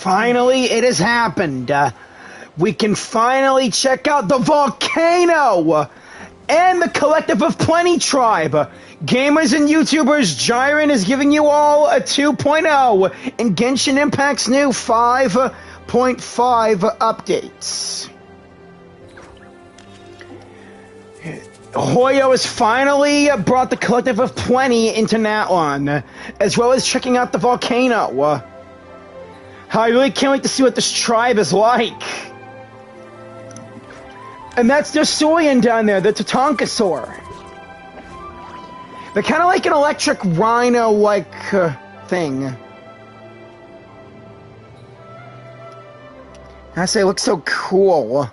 Finally, it has happened. We can finally check out the Volcano and the Collective of Plenty tribe. Gamers and YouTubers, Jiren is giving you all a 2.0 and Genshin Impact's new 5.5 updates. Hoyo has finally brought the Collective of Plenty into Natlan, as well as checking out the Volcano. I really can't wait to see what this tribe is like. And that's their Saurian down there, the Tatankasaur. They're kind of like an electric rhino-like thing. I say, it looks so cool.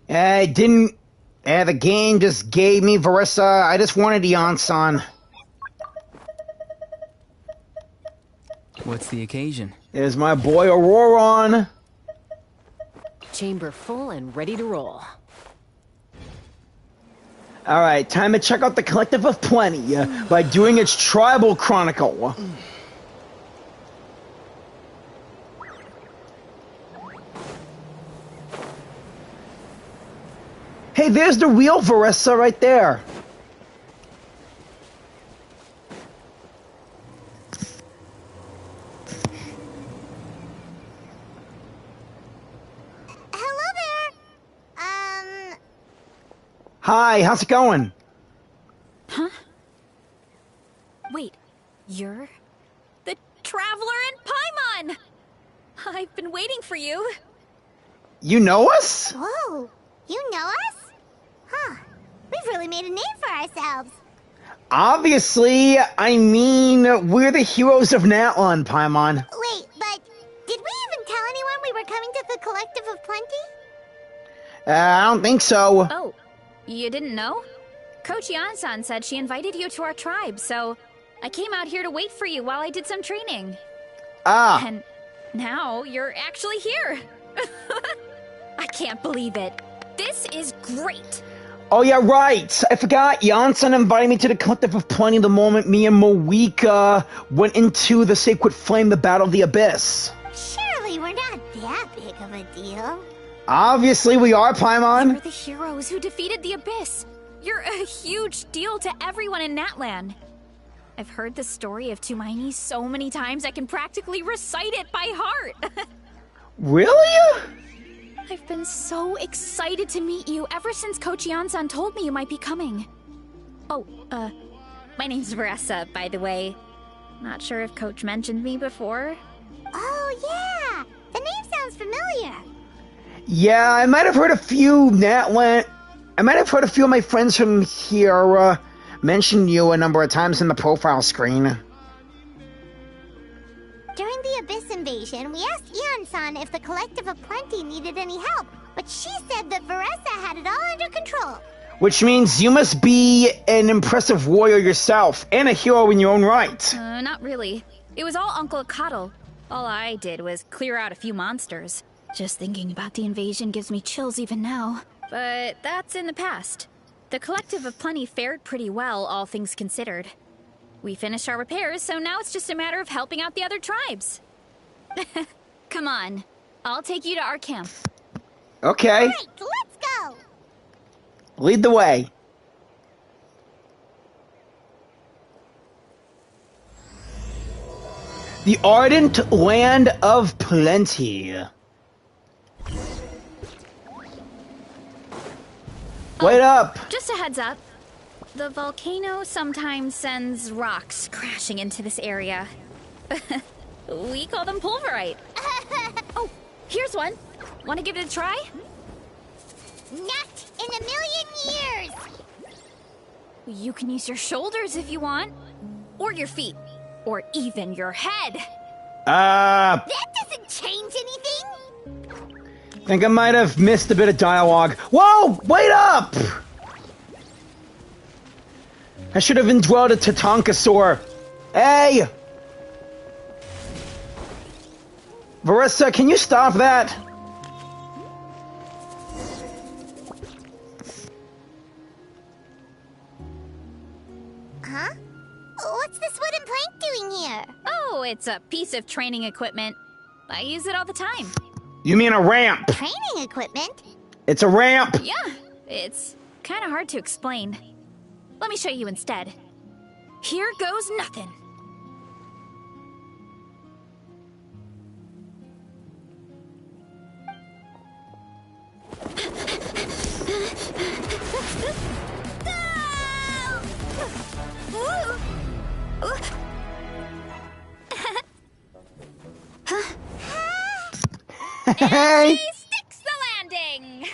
I didn't... the game just gave me Varesa. I just wanted Yansan. What's the occasion? There's my boy Auroron. Chamber full and ready to roll. Alright, time to check out the Collective of Plenty by doing its Tribal Chronicle. Hey, there's the real Varesa right there. Hi, how's it going? Huh? Wait, you're the Traveler in Paimon! I've been waiting for you. You know us? Whoa, you know us? Huh, we've really made a name for ourselves. Obviously, I mean, we're the heroes of Natlan, Paimon. Wait, but did we even tell anyone we were coming to the Collective of Plenty? I don't think so. Oh. You didn't know? Coach Yansan said she invited you to our tribe, so I came out here to wait for you while I did some training. Ah. And now you're actually here. I can't believe it. This is great. Oh yeah, right. I forgot. Yansan invited me to the Collective of Plenty the moment me and Moika went into the Sacred Flame to battle the Abyss. Surely we're not that big of a deal. Obviously we are, Paimon. You're the heroes who defeated the Abyss. You're a huge deal to everyone in Natlan. I've heard the story of Tumaini so many times I can practically recite it by heart. Really? I've been so excited to meet you ever since Coach Yansan told me you might be coming. Oh, my name's Varesa, by the way. Not sure if Coach mentioned me before. Oh yeah, the name sounds familiar. Yeah, I might have heard a few Natlan. I might have heard a few of my friends from here mention you a number of times in the profile screen. During the Abyss invasion, we asked Eon-san if the Collective of Plenty needed any help, but she said that Varesa had it all under control. Which means you must be an impressive warrior yourself, and a hero in your own right. Not really. It was all Uncle Cuddle. All I did was clear out a few monsters. Just thinking about the invasion gives me chills even now. But that's in the past. The Collective of Plenty fared pretty well, all things considered. We finished our repairs, so now it's just a matter of helping out the other tribes. Come on. I'll take you to our camp. Okay. Right, let's go! Lead the way. The Ardent Land of Plenty. Wait up! Just a heads up. The volcano sometimes sends rocks crashing into this area. We call them pulverite. Oh, here's one. Want to give it a try? Not in a million years! You can use your shoulders if you want. Or your feet. Or even your head. That doesn't change anything! Think I might have missed a bit of dialogue. Whoa! Wait up! I should have indwelled a Tatankasaur. Hey! Varesa, can you stop that? Huh? What's this wooden plank doing here? Oh, it's a piece of training equipment. I use it all the time. You mean a ramp? Training equipment? It's a ramp! Yeah, it's kind of hard to explain. Let me show you instead. Here goes nothing. Hey! She sticks the landing!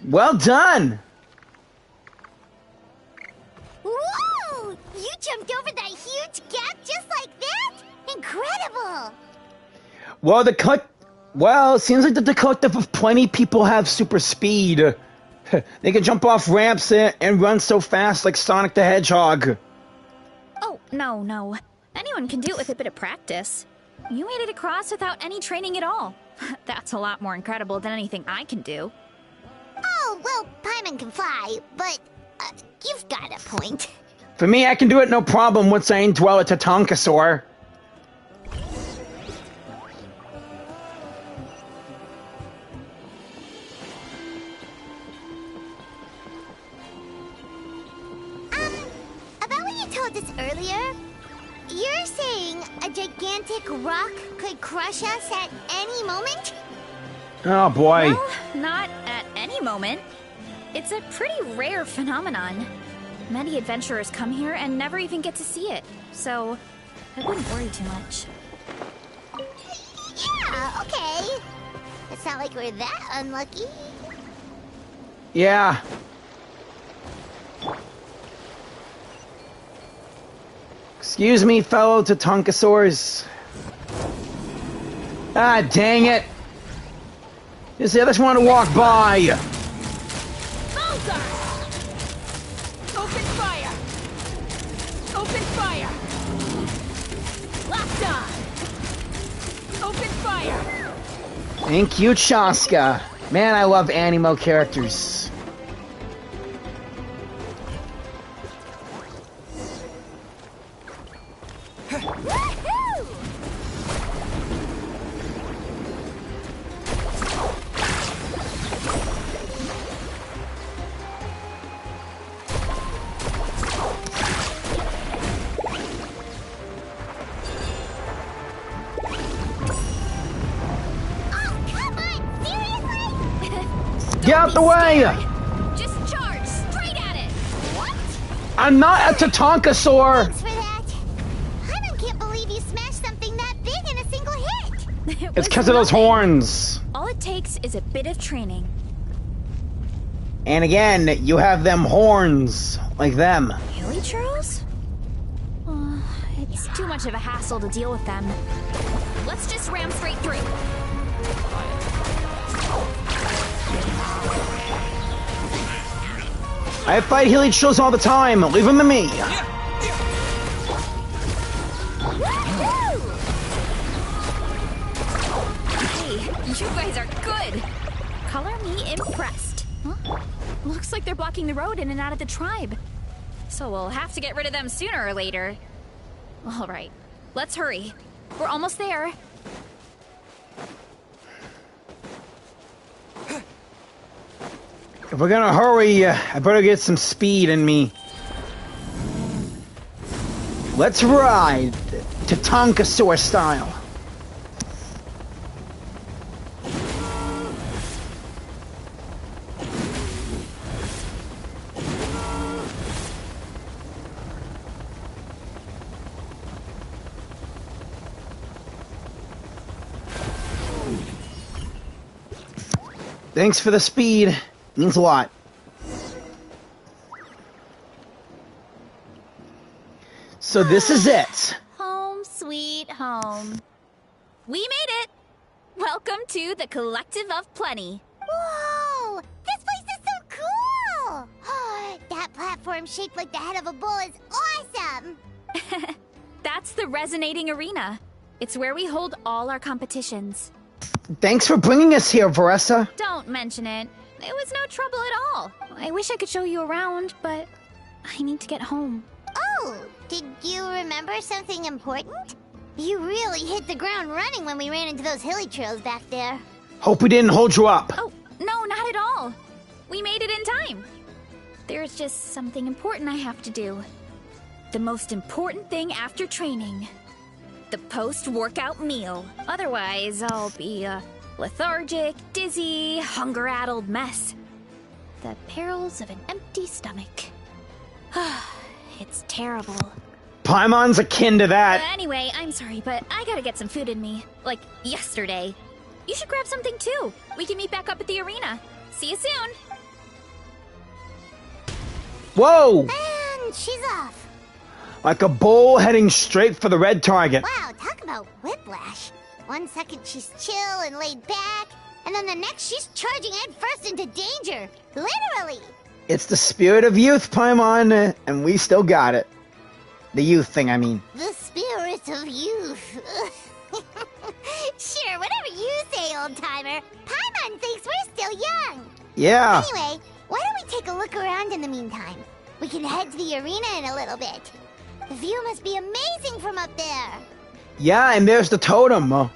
Well done! Whoa! You jumped over that huge gap just like that? Incredible! Well, it seems like the collective of plenty people have super speed. They can jump off ramps and run so fast like Sonic the Hedgehog. Oh, no. Anyone can do it with a bit of practice. You made it across without any training at all. That's a lot more incredible than anything I can do. Oh, well, Paimon can fly, but you've got a point. For me, I can do it no problem once I indwell a Tatankasaur. About what you told us earlier, you're saying a gigantic rock could crush us at any moment? Oh boy. Well, not at any moment. It's a pretty rare phenomenon. Many adventurers come here and never even get to see it, so I wouldn't worry too much. Yeah, okay. It's not like we're that unlucky. Yeah. Excuse me, fellow Tatankasaurs. Ah, dang it. Just the others want to walk by. Bullseye! Open fire! Open fire! Locked on! Open fire! Thank you, Chaska. Man, I love animo characters. Get out the way! Just charge straight at it! What? I'm not a Tatankasaur! Thanks for that. I can't believe you smashed something that big in a single hit. It's because of those horns. All it takes is a bit of training. And again, you have them horns, like them. Really, Charles? It's too much of a hassle to deal with them. Let's just ram straight through. I fight Healy Chills all the time. Leave them to me. Hey, you guys are good. Color me impressed. Huh? Looks like they're blocking the road in and out of the tribe. So we'll have to get rid of them sooner or later. All right, let's hurry. We're almost there. If we're gonna hurry, I better get some speed in me. Let's ride Tatankasaur style. Thanks for the speed. Means a lot. So this is it. Home sweet home. We made it! Welcome to the Collective of Plenty. Whoa! This place is so cool! That platform shaped like the head of a bull is awesome! That's the Resonating Arena. It's where we hold all our competitions. Thanks for bringing us here, Varesa. Don't mention it. It was no trouble at all. I wish I could show you around, but I need to get home. Oh, Oh, did you remember something important? You really hit the ground running when we ran into those hilly trails back there. Hope we didn't hold you up. Oh, no, not at all. We made it in time. There's just something important I have to do. The most important thing after training. The post-workout meal. Otherwise, I'll be a lethargic, dizzy, hunger-addled mess. The perils of an empty stomach. It's terrible. Paimon's akin to that. Anyway, I'm sorry, but I gotta get some food in me. Like, yesterday. You should grab something too. We can meet back up at the arena. See you soon. Whoa! And she's off. Like a bull heading straight for the red target. Wow, talk about whiplash. 1 second she's chill and laid back, and then the next she's charging headfirst into danger. Literally. It's the spirit of youth, Paimon, and we still got it. The youth thing, I mean. The spirit of youth. Sure, whatever you say, old-timer. Paimon thinks we're still young. Yeah. Anyway, why don't we take a look around in the meantime? We can head to the arena in a little bit. The view must be amazing from up there. Yeah, and there's the totem.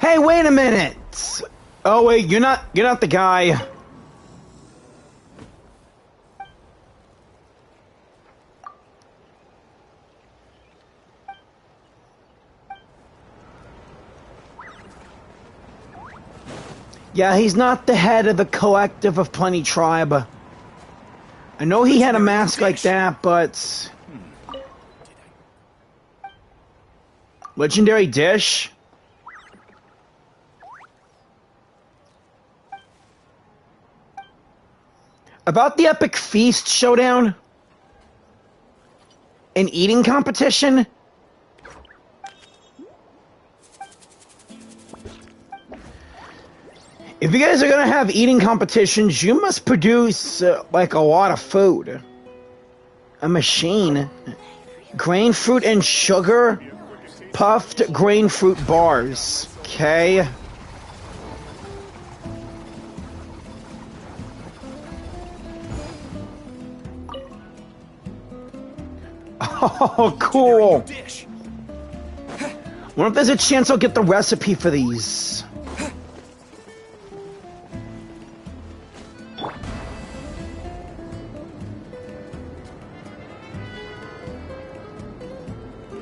Hey, wait a minute! Oh wait, you're not the guy. Yeah, he's not the head of the Collective of Plenty tribe. I know he had a mask like that, but... Legendary dish? About the epic feast showdown? An eating competition? If you guys are gonna have eating competitions, you must produce, like, a lot of food. A machine. Grain fruit and sugar? Puffed grain fruit bars. Okay. Oh, cool. Wonder if there's a chance I'll get the recipe for these.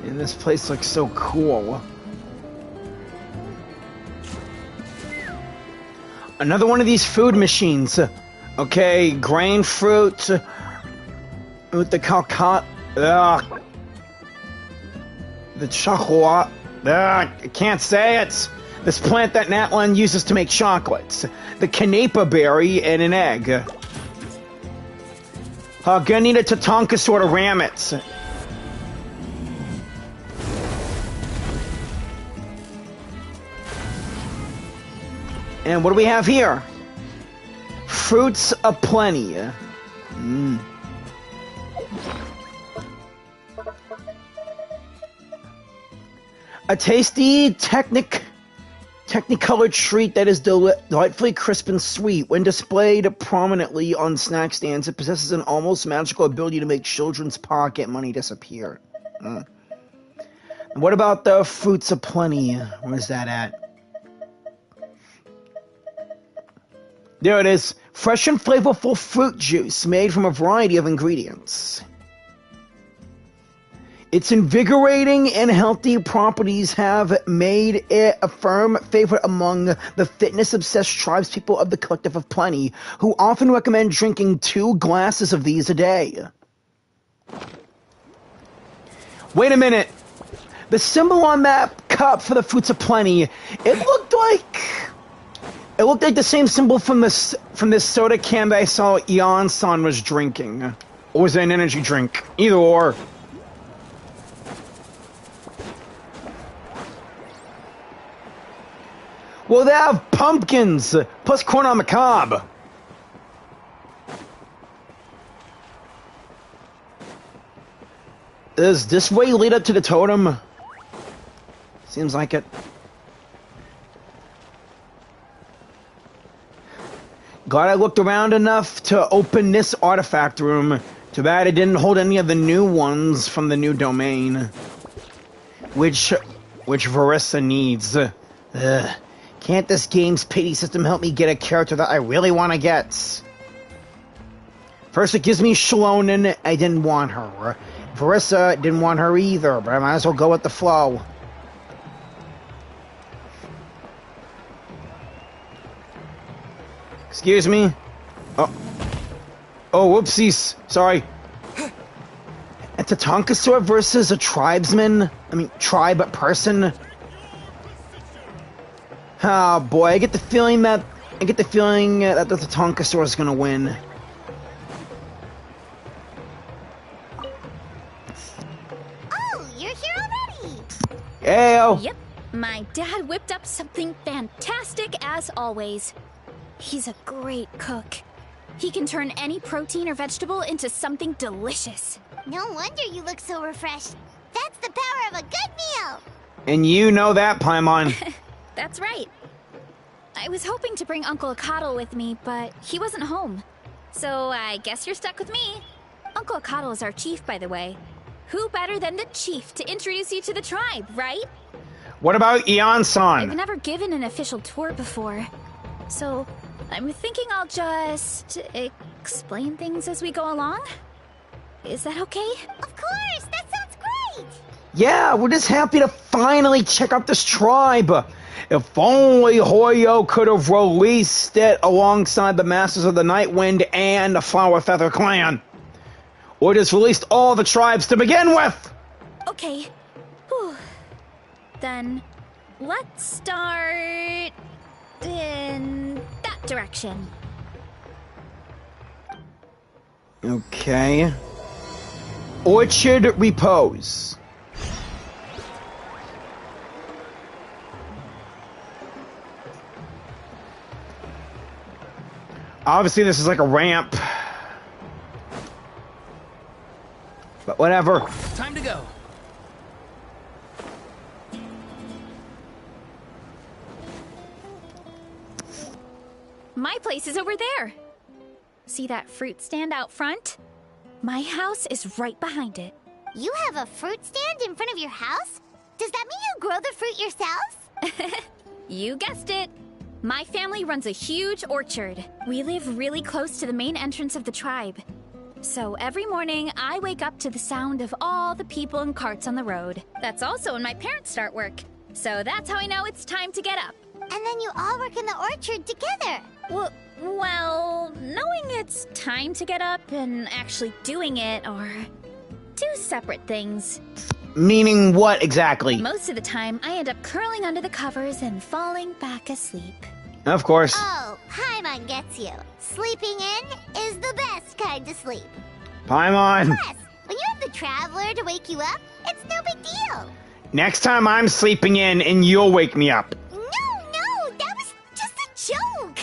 And this place looks so cool. Another one of these food machines. Okay, grain fruit with the calcot. Ugh. The chocolate. Ugh, I can't say it. This plant that Natlan uses to make chocolates. The Canepa berry and an egg. Gonna need a Tatanka sword to ram it. And what do we have here? Fruits aplenty. A tasty technicolored treat that is delightfully crisp and sweet. When displayed prominently on snack stands, it possesses an almost magical ability to make children's pocket money disappear. And what about the fruits aplenty? Where's that at? There it is. Fresh and flavorful fruit juice made from a variety of ingredients. Its invigorating and healthy properties have made it a firm favorite among the fitness-obsessed tribespeople of the Collective of Plenty, who often recommend drinking 2 glasses of these a day. Wait a minute. The symbol on that cup for the Fruits of Plenty, it looked like It looked like the same symbol from this soda can that I saw Ian-san was drinking. Or was it an energy drink? Either or. Well, they have pumpkins, plus corn on the cob. Does this way lead up to the totem? Seems like it. Glad I looked around enough to open this artifact room. Too bad it didn't hold any of the new ones from the new domain. Which Varesa needs. Ugh. Can't this game's pity system help me get a character that I really want to get? First it gives me Shalonen, I didn't want her. Varesa didn't want her either, but I might as well go with the flow. Excuse me? Oh, whoopsies. Sorry. A Tatankasaur versus a tribesman? I mean, tribe person? Oh boy, I get the feeling that the Tatankasaur is gonna win. Oh, you're here already! Heyo! Yep, my dad whipped up something fantastic as always. He's a great cook. He can turn any protein or vegetable into something delicious. No wonder you look so refreshed. That's the power of a good meal! And you know that, Paimon. That's right. I was hoping to bring Uncle Akatl with me, but he wasn't home. So I guess you're stuck with me. Uncle Akatl is our chief, by the way. Who better than the chief to introduce you to the tribe, right? What about Ian-san? I've never given an official tour before. So I'm thinking I'll just explain things as we go along. Is that okay? Of course! That sounds great! Yeah, we're just happy to finally check out this tribe. If only Hoyo could have released it alongside the Masters of the Nightwind and the Flower Feather Clan. Or just released all the tribes to begin with! Okay. Whew. Then let's start in that direction. Okay. Orchard Repose. Obviously, this is like a ramp. But whatever. Time to go. My place is over there. See that fruit stand out front? My house is right behind it. You have a fruit stand in front of your house? Does that mean you grow the fruit yourself? You guessed it. My family runs a huge orchard. We live really close to the main entrance of the tribe. So every morning, I wake up to the sound of all the people and carts on the road. That's also when my parents start work. So that's how I know it's time to get up. And then you all work in the orchard together. Well, knowing it's time to get up and actually doing it are two separate things. Meaning what exactly? Most of the time, I end up curling under the covers and falling back asleep. Of course. Oh, Paimon gets you. Sleeping in is the best kind of sleep. Paimon. Plus, when you have the Traveler to wake you up, it's no big deal. Next time I'm sleeping in and you'll wake me up. No, that was just a joke.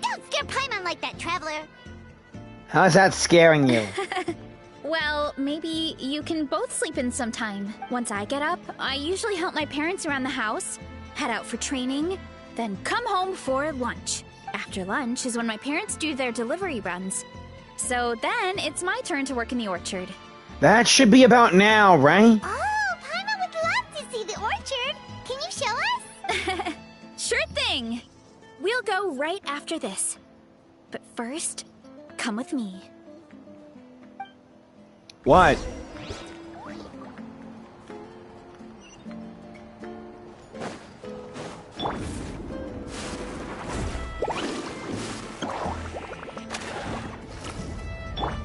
Don't scare Paimon like that, Traveler. How's that scaring you? Well, maybe you can both sleep in sometime. Once I get up, I usually help my parents around the house, head out for training, then come home for lunch. After lunch is when my parents do their delivery runs. So then it's my turn to work in the orchard. That should be about now, right? Oh, Paimon would love to see the orchard. Can you show us? Sure thing! We'll go right after this. But first, come with me. What?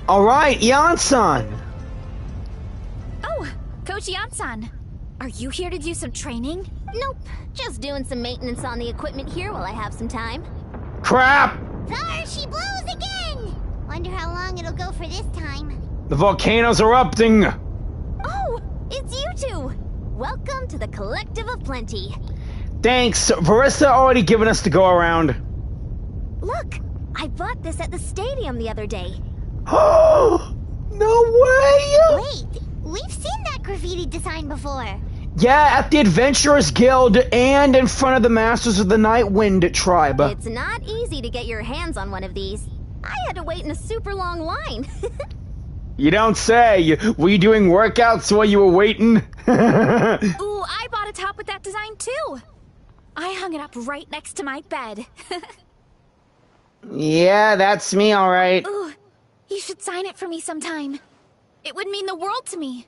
Alright, Ian-san! Oh, Coach Ian-san. Are you here to do some training? Nope. Just doing some maintenance on the equipment here while I have some time. Crap! There she blows again! Wonder how long it'll go for this time. The volcano's erupting! Oh, it's you two! Welcome to the Collective of Plenty. Thanks, Varesa already given us the go-around. Look, I bought this at the stadium the other day. Oh, no way! Wait, we've seen that graffiti design before. Yeah, at the Adventurers Guild and in front of the Masters of the Nightwind tribe. It's not easy to get your hands on one of these. I had to wait in a super long line. You don't say. Were you doing workouts while you were waiting? Ooh, I bought a top with that design too. I hung it up right next to my bed. Yeah, that's me, alright. Ooh, you should sign it for me sometime. It would mean the world to me.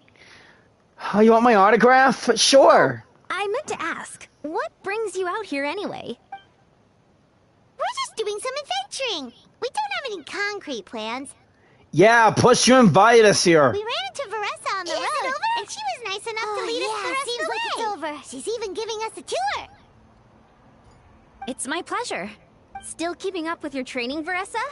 Oh, you want my autograph? Sure. I meant to ask, what brings you out here anyway? We're just doing some adventuring. We don't have any concrete plans. Yeah, plus you invited us here. We ran into Varesa on the road, and she was nice enough to lead us the rest of the way. It's over. She's even giving us a tour. It's my pleasure. Still keeping up with your training, Varesa?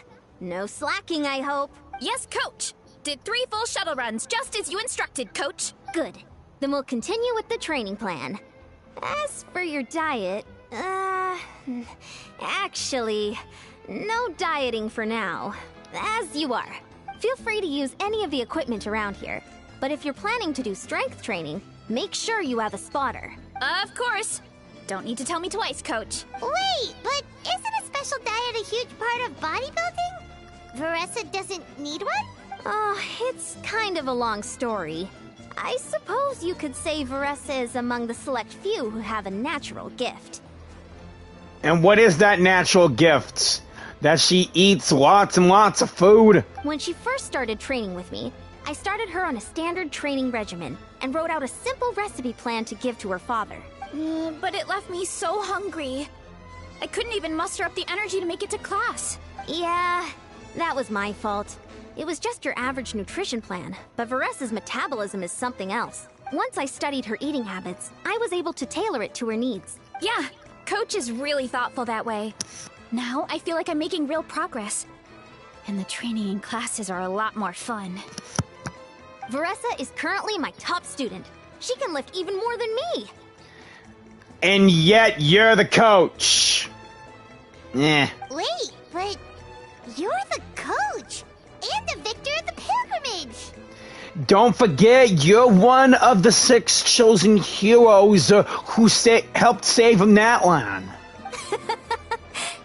No slacking, I hope. Yes, Coach. Did 3 full shuttle runs, just as you instructed, Coach. Good. Then we'll continue with the training plan. As for your diet, actually, no dieting for now. As you are. Feel free to use any of the equipment around here. But if you're planning to do strength training, make sure you have a spotter. Of course. Don't need to tell me twice, Coach. Wait, but isn't a special diet a huge part of bodybuilding? Varesa doesn't need one? Oh, it's kind of a long story. I suppose you could say Varesa is among the select few who have a natural gift. And what is that natural gift? That she eats lots and lots of food? When she first started training with me, I started her on a standard training regimen and wrote out a simple recipe plan to give to her father. But it left me so hungry. I couldn't even muster up the energy to make it to class. Yeah, that was my fault. It was just your average nutrition plan, but Varesa's metabolism is something else. Once I studied her eating habits, I was able to tailor it to her needs. Yeah, Coach is really thoughtful that way. Now I feel like I'm making real progress. And the training and classes are a lot more fun. Varesa is currently my top student. She can lift even more than me. And yet you're the coach. Eh. Wait, but you're the coach and the victor of the pilgrimage. Don't forget, you're one of the 6 chosen heroes who helped save Natlan.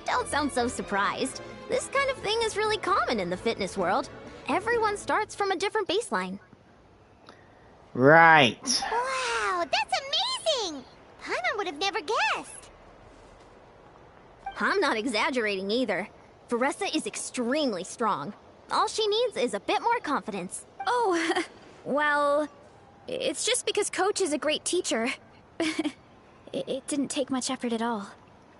Don't sound so surprised. This kind of thing is really common in the fitness world. Everyone starts from a different baseline. Right. Wow, that's amazing! Paimon would have never guessed. I'm not exaggerating either. Varesa is extremely strong. All she needs is a bit more confidence. Oh, well, it's just because Coach is a great teacher. It didn't take much effort at all.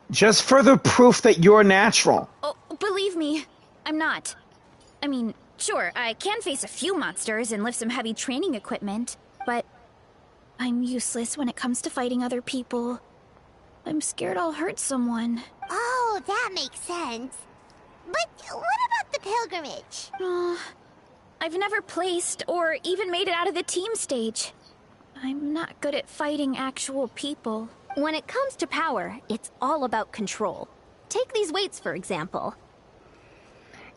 Just further proof that you're natural. Oh, believe me, I'm not. I mean, sure, I can face a few monsters and lift some heavy training equipment, but I'm useless when it comes to fighting other people. I'm scared I'll hurt someone. Oh, that makes sense. But what about the pilgrimage? I've never placed or even made it out of the team stage. I'm not good at fighting actual people. When it comes to power, it's all about control. Take these weights, for example.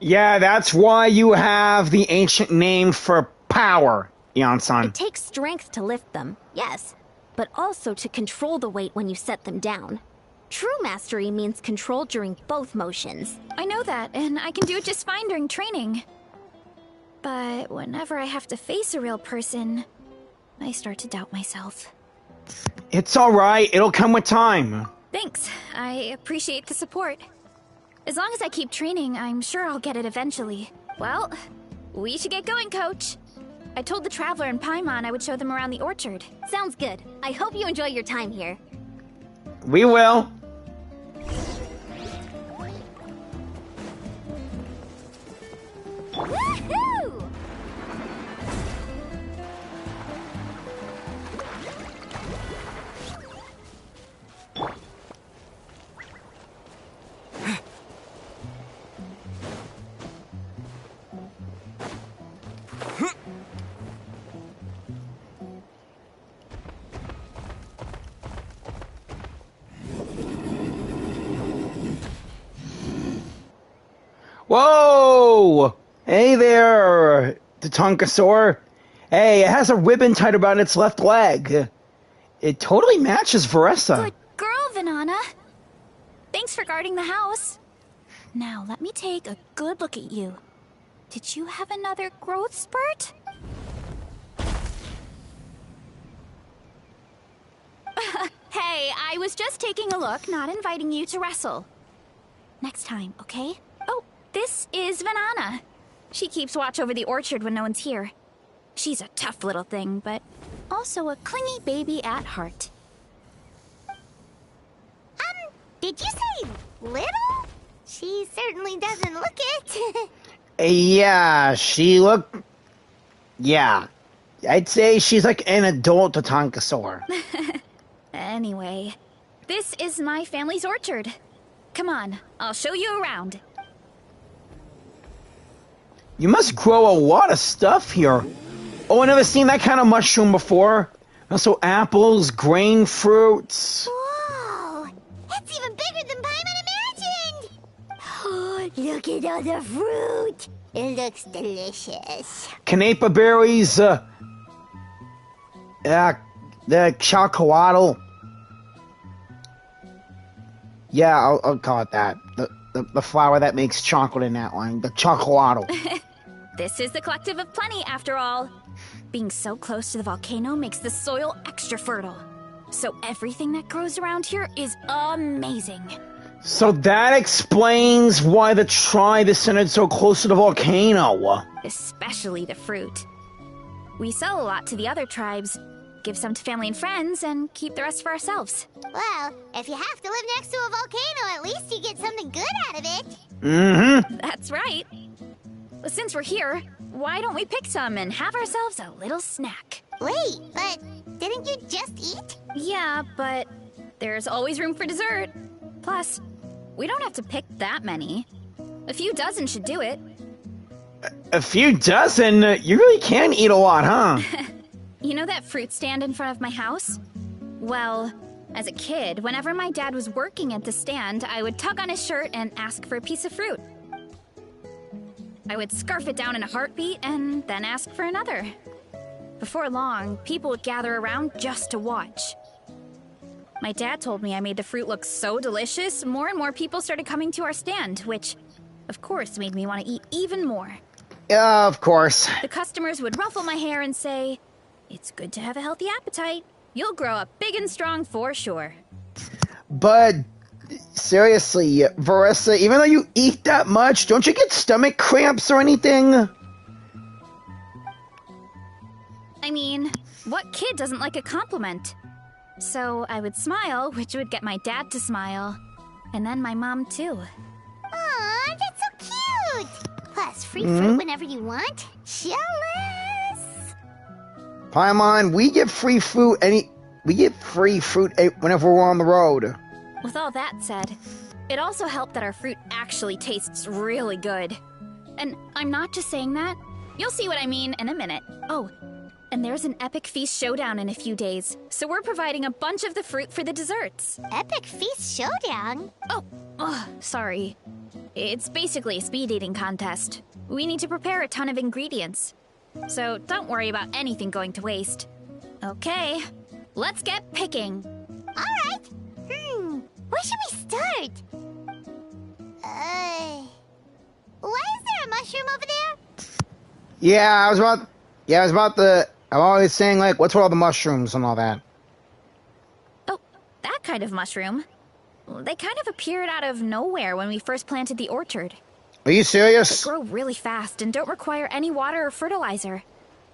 Yeah, that's why you have the ancient name for power, Ian-san. It takes strength to lift them, yes, but also to control the weight when you set them down. True mastery means control during both motions. I know that, and I can do it just fine during training. But whenever I have to face a real person, I start to doubt myself. It's alright, it'll come with time. Thanks, I appreciate the support. As long as I keep training, I'm sure I'll get it eventually. Well, we should get going, Coach. I told the Traveler and Paimon I would show them around the orchard. Sounds good. I hope you enjoy your time here. We will. Woohoo! Oh, hey there, Tatankasaur. Hey, it has a ribbon tied around its left leg. It totally matches Varesa. Good girl, Vanana. Thanks for guarding the house. Now, let me take a good look at you. Did you have another growth spurt? Hey, I was just taking a look, not inviting you to wrestle. Next time, okay? Oh, this is Vanana. She keeps watch over the orchard when no one's here. She's a tough little thing, but also a clingy baby at heart. Did you say little? She certainly doesn't look it. Yeah, yeah. I'd say she's like an adult Tatankasaur. Anyway, this is my family's orchard. Come on, I'll show you around. You must grow a lot of stuff here. Oh, I've never seen that kind of mushroom before. Also apples, grain fruits. Whoa! It's even bigger than Paimon imagined! Oh, look at all the fruit! It looks delicious. Canepa berries, the chocolatl. Yeah, I'll call it that. The flower that makes chocolate in that line. The chocolatl. This is the Collective of Plenty, after all. Being so close to the volcano makes the soil extra fertile. So everything that grows around here is amazing. So that explains why the tribe is centered so close to the volcano. Especially the fruit. We sell a lot to the other tribes, give some to family and friends, and keep the rest for ourselves. Well, if you have to live next to a volcano, at least you get something good out of it. Mm-hmm. That's right. Well, since we're here, why don't we pick some and have ourselves a little snack? Wait, but didn't you just eat? Yeah, but there's always room for dessert. Plus, we don't have to pick that many. A few dozen should do it. A few dozen? You really can eat a lot, huh? You know that fruit stand in front of my house? Well, as a kid, whenever my dad was working at the stand, I would tug on his shirt and ask for a piece of fruit. I would scarf it down in a heartbeat and then ask for another. Before long, people would gather around just to watch. My dad told me I made the fruit look so delicious, more and more people started coming to our stand, which, of course, made me want to eat even more. Yeah, of course. The customers would ruffle my hair and say, "It's good to have a healthy appetite. You'll grow up big and strong for sure." But seriously, Varesa, even though you eat that much, don't you get stomach cramps or anything? I mean, what kid doesn't like a compliment? So I would smile, which would get my dad to smile. And then my mom, too. Aw, that's so cute! Plus, free fruit whenever you want. Jealous! Paimon, we get free fruit whenever we're on the road. With all that said, it also helped that our fruit actually tastes really good. And I'm not just saying that. You'll see what I mean in a minute. Oh, and there's an epic feast showdown in a few days, so we're providing a bunch of the fruit for the desserts. Epic Feast Showdown? Oh, sorry. It's basically a speed eating contest. We need to prepare a ton of ingredients. So don't worry about anything going to waste. Okay, let's get picking. Alright. Where should we start? Why is there a mushroom over there? Yeah, I was about to... I'm always saying, like, what's with all the mushrooms and all that? Oh, that kind of mushroom. They kind of appeared out of nowhere when we first planted the orchard. Are you serious? They grow really fast and don't require any water or fertilizer.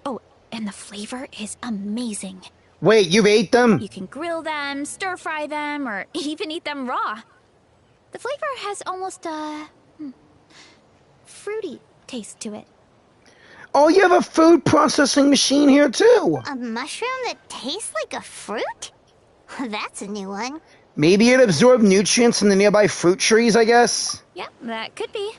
Oh, and the flavor is amazing. Wait, you've ate them? You can grill them, stir-fry them, or even eat them raw. The flavor has almost a... fruity taste to it. Oh, you have a food processing machine here, too. A mushroom that tastes like a fruit? That's a new one. Maybe it absorbed nutrients from the nearby fruit trees, I guess? Yeah, that could be.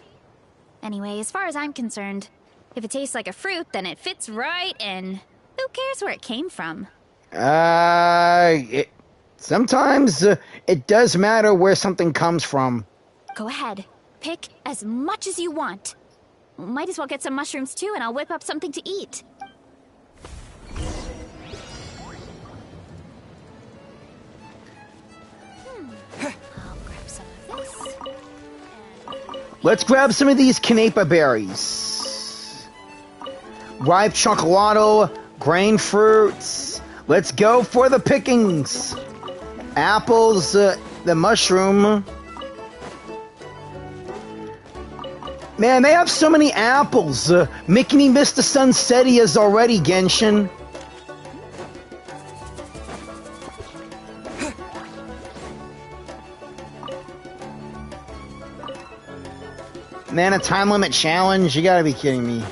Anyway, as far as I'm concerned, if it tastes like a fruit, then it fits right in. Who cares where it came from? Sometimes it does matter where something comes from. Go ahead. Pick as much as you want. Might as well get some mushrooms too, and I'll whip up something to eat. I'll grab some of this. Let's grab some of these Canepa berries. Ripe chocolato, grain fruits. Let's go for the pickings. Apples, the mushroom. Man, they have so many apples, making me miss the sunsettias already, Genshin. Man, a time limit challenge? You gotta be kidding me.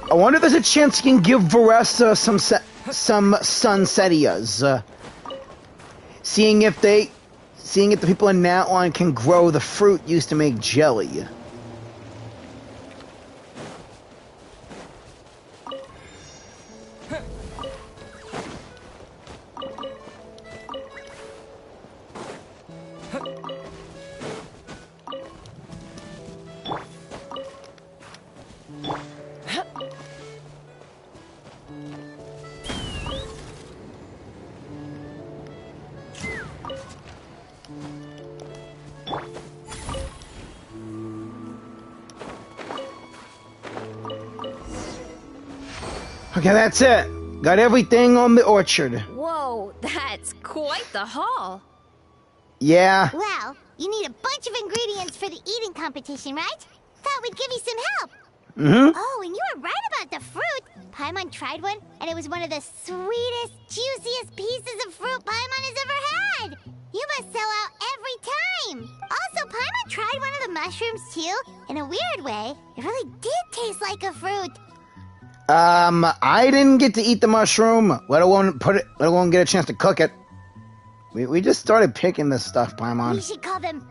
I wonder if there's a chance you can give Varesa some sunsettias. Seeing if the people in Natlan can grow the fruit used to make jelly. Okay, that's it. Got everything on the orchard. Whoa, that's quite the haul. Yeah. Well, you need a bunch of ingredients for the eating competition, right? Thought we'd give you some help. Mm-hmm. Oh, and you were right about the fruit. Paimon tried one, and it was one of the sweetest, juiciest pieces of fruit Paimon has ever had. You must sell out every time. Also, Paimon tried one of the mushrooms, too. In a weird way, it really did taste like a fruit. I didn't get to eat the mushroom, let alone get a chance to cook it. We just started picking this stuff, Paimon. We should call them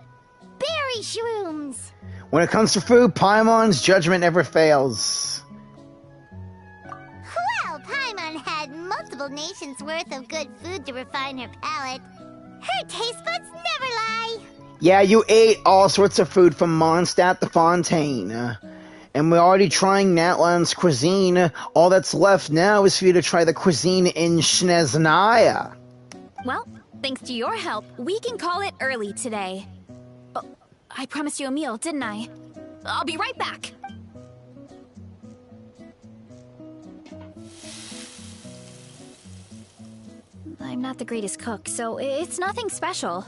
berry shrooms. When it comes to food, Paimon's judgment never fails. Well, Paimon had multiple nations' worth of good food to refine her palate. Her taste buds never lie. Yeah, you ate all sorts of food from Mondstadt to Fontaine. And we're already trying Natlan's cuisine. All that's left now is for you to try the cuisine in Snezhnaya. Well, thanks to your help, we can call it early today. Oh, I promised you a meal, didn't I? I'll be right back. I'm not the greatest cook, so it's nothing special.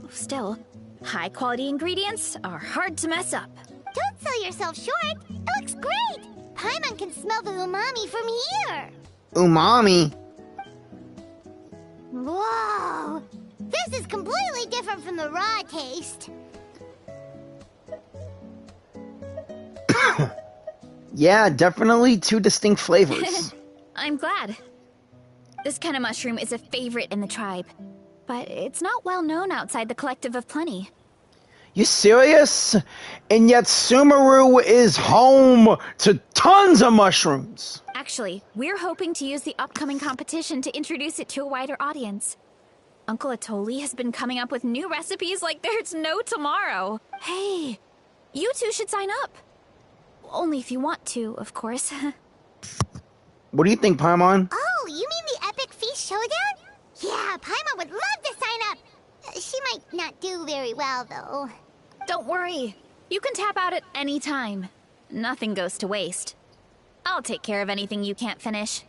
Still, high-quality ingredients are hard to mess up. Don't sell yourself short. It looks great. Paimon can smell the umami from here. Umami? Whoa. This is completely different from the raw taste. Yeah, definitely two distinct flavors. I'm glad. This kind of mushroom is a favorite in the tribe, but it's not well known outside the Collective of Plenty. You serious? And yet Sumeru is home to tons of mushrooms. Actually, we're hoping to use the upcoming competition to introduce it to a wider audience. Uncle Atoli has been coming up with new recipes like there's no tomorrow. Hey, you two should sign up. Only if you want to, of course. What do you think, Paimon? Oh, you mean the Epic Feast Showdown? Yeah, Paimon would love to sign up. She might not do very well, though. Don't worry. You can tap out at any time. Nothing goes to waste. I'll take care of anything you can't finish.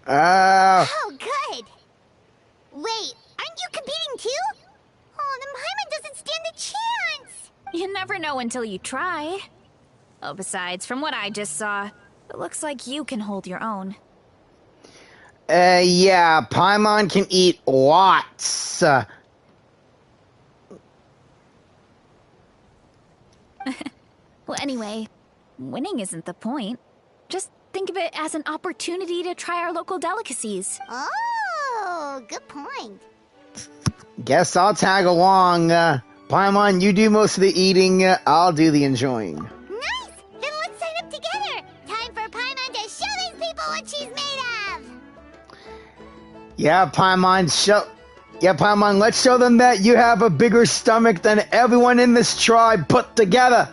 Oh, good. Wait, aren't you competing too? Oh, then Paimon doesn't stand a chance. You never know until you try. Oh, besides, from what I just saw, it looks like you can hold your own. Yeah, Paimon can eat lots. Well, anyway, winning isn't the point. Just think of it as an opportunity to try our local delicacies. Oh, good point. Guess I'll tag along. Paimon, you do most of the eating, I'll do the enjoying. Nice! Then let's sign up together! Time for Paimon to show these people what she's made of! Yeah, Paimon, let's show them that you have a bigger stomach than everyone in this tribe put together.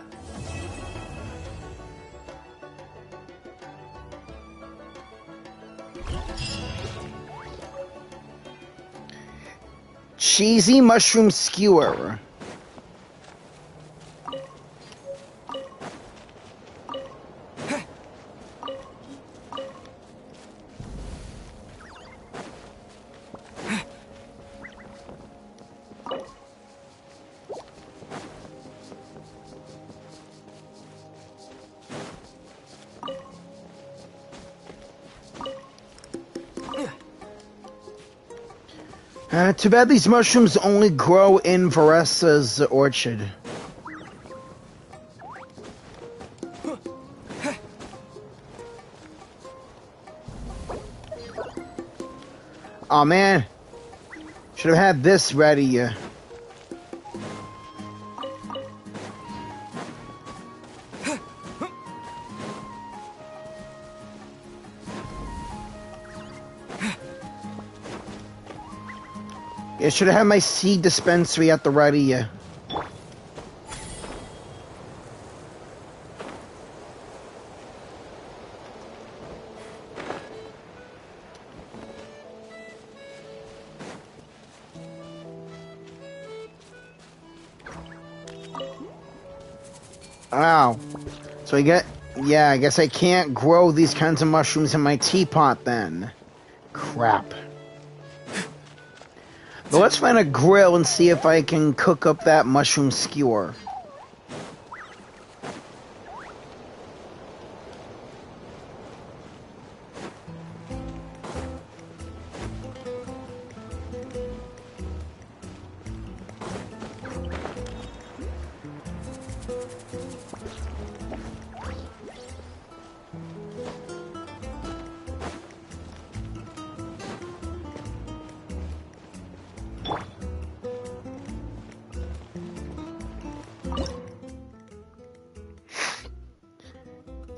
Cheesy mushroom skewer. Too bad these mushrooms only grow in Varesa's orchard. Oh man, should have had this ready. I should have had my seed dispensary at the ready. Wow. So I guess I can't grow these kinds of mushrooms in my teapot then. Crap. But let's find a grill and see if I can cook up that mushroom skewer.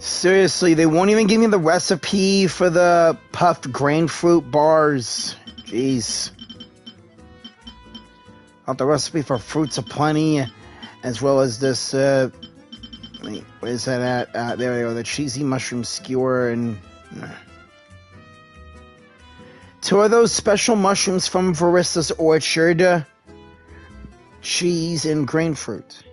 Seriously, they won't even give me the recipe for the puffed grain fruit bars. Jeez. Got the recipe for Fruits of Plenty, as well as this, wait, where is that at? There we go, the cheesy mushroom skewer and... Two of those special mushrooms from Varesa's orchard. Cheese and grain fruit.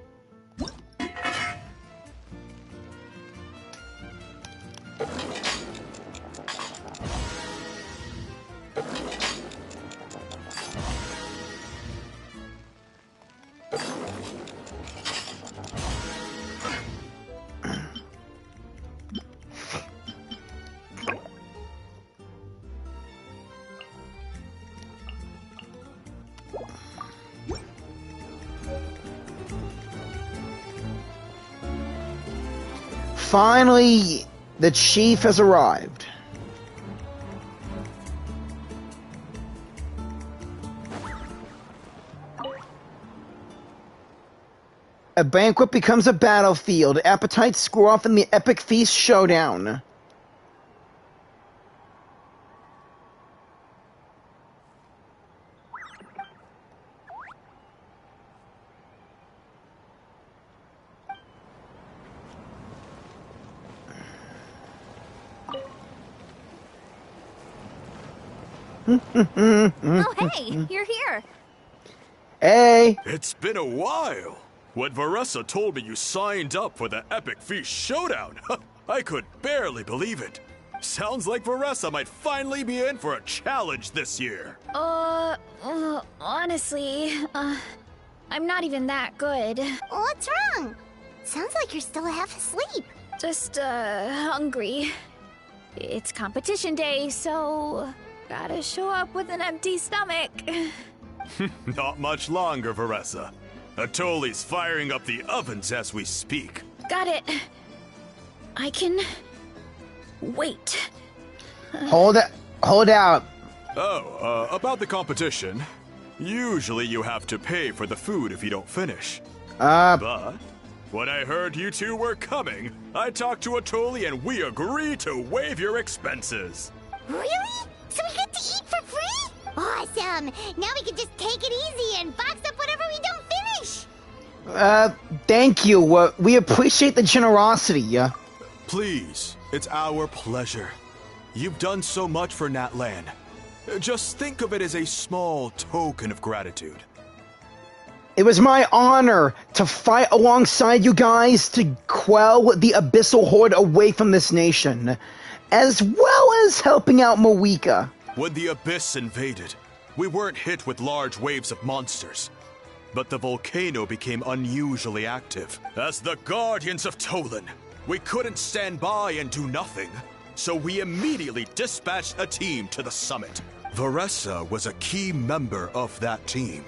Finally, the chief has arrived. A banquet becomes a battlefield. Appetites score off in the epic feast showdown. Oh, hey, you're here. Hey. It's been a while. When Varesa told me you signed up for the Epic Feast Showdown, I could barely believe it. Sounds like Varesa might finally be in for a challenge this year. Honestly, I'm not even that good. What's wrong? Sounds like you're still half asleep. Just, hungry. It's competition day, so... gotta show up with an empty stomach. Not much longer, Varesa. Atoli's firing up the ovens as we speak. Got it. I can... wait. Hold out. Oh, about the competition. Usually you have to pay for the food if you don't finish. But when I heard you two were coming, I talked to Atoli and we agreed to waive your expenses. Really? So we get to eat for free? Awesome! Now we can just take it easy and box up whatever we don't finish! Thank you. We appreciate the generosity. Please, it's our pleasure. You've done so much for Natlan. Just think of it as a small token of gratitude. It was my honor to fight alongside you guys to quell the Abyssal Horde away from this nation, as well as helping out Moika. When the Abyss invaded, we weren't hit with large waves of monsters, but the volcano became unusually active. As the Guardians of Tolan, we couldn't stand by and do nothing, so we immediately dispatched a team to the summit. Varesa was a key member of that team.